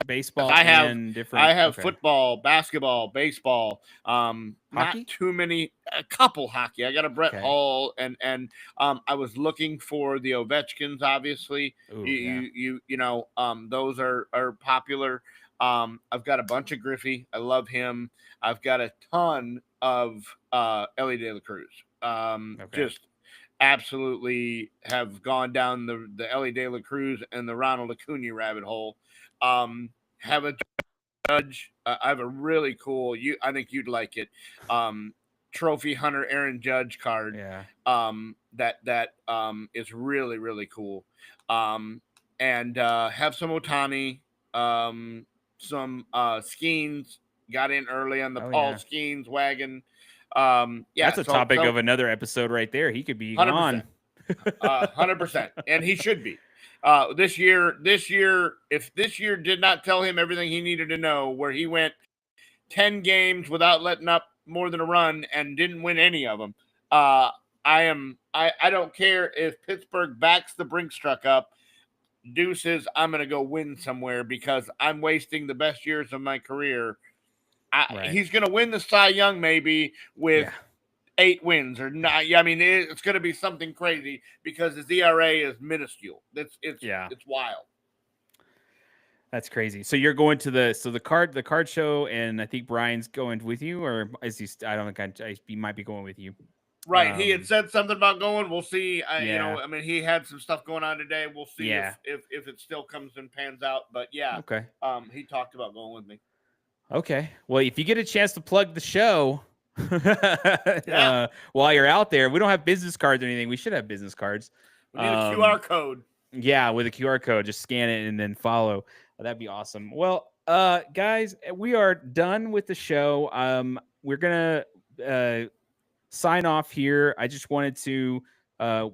baseball and different? I have football, basketball, baseball, hockey? Not too many, a couple hockey. I got a Brett Hall, and I was looking for the Ovechkins, obviously. Ooh, you know, those are popular. I've got a bunch of Griffey. I love him. I've got a ton of Ellie De La Cruz. Just absolutely have gone down the Ellie De La Cruz and the Ronald Acuna rabbit hole. Have a Judge. I have a really cool. I think you'd like it. Trophy hunter Aaron Judge card. Yeah. That is really really cool. And have some Ohtani. Some Skeens got in early on the Paul Skeens wagon. That's a topic of another episode right there. He could be 100%, gone. 100%, and he should be. This year, if this year did not tell him everything he needed to know, where he went 10 games without letting up more than a run and didn't win any of them, I don't care if Pittsburgh backs the Brinks truck up. Deuces, I'm going to go win somewhere because I'm wasting the best years of my career. He's going to win the Cy Young maybe with 8 wins or 9. I mean, it's going to be something crazy because his ERA is minuscule. It's wild. That's crazy. So you're going to the card show, and I think Brian's going with you, or is he? I don't think he might be going with you. Right. He had said something about going. We'll see. You know, I mean, he had some stuff going on today. We'll see if it still comes and pans out. But yeah. Okay. He talked about going with me. Okay. Well, if you get a chance to plug the show while you're out there, we don't have business cards or anything. We should have business cards. We need a QR code. Yeah, with a QR code, just scan it and then follow. That'd be awesome. Well, guys, we are done with the show. We're gonna sign off here. I just wanted to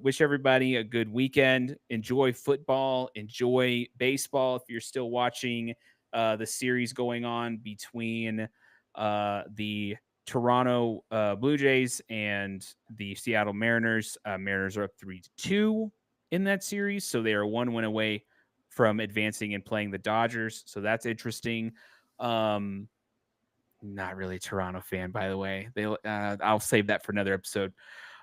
wish everybody a good weekend. Enjoy football. Enjoy baseball. If you're still watching the series going on between the Toronto Blue Jays and the Seattle Mariners. Mariners are up 3-2 in that series, so they are 1 win away from advancing and playing the Dodgers. So that's interesting. Not really a Toronto fan, by the way. I'll save that for another episode.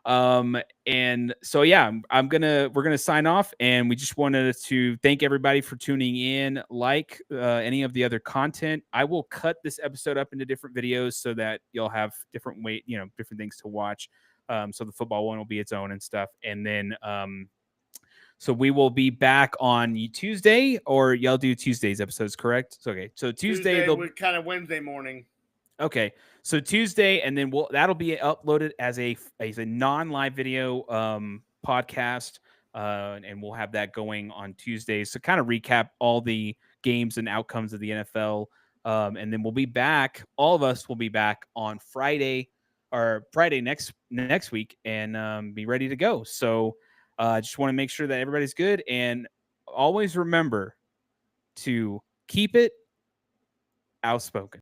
And so yeah, we're gonna sign off, and we just wanted to thank everybody for tuning in. Like any of the other content, I will cut this episode up into different videos so that you'll have different different things to watch. So the football one will be its own and stuff, and then so we will be back on Tuesday, or y'all do Tuesday's episodes, correct? Okay, so Tuesday they'll kind of Wednesday morning. Okay, so Tuesday, and then that'll be uploaded as a non-live video podcast, and we'll have that going on Tuesdays to kind of recap all the games and outcomes of the NFL, and then we'll be back. All of us will be back on Friday next week, and be ready to go. So I just want to make sure that everybody's good, and always remember to keep it outspoken.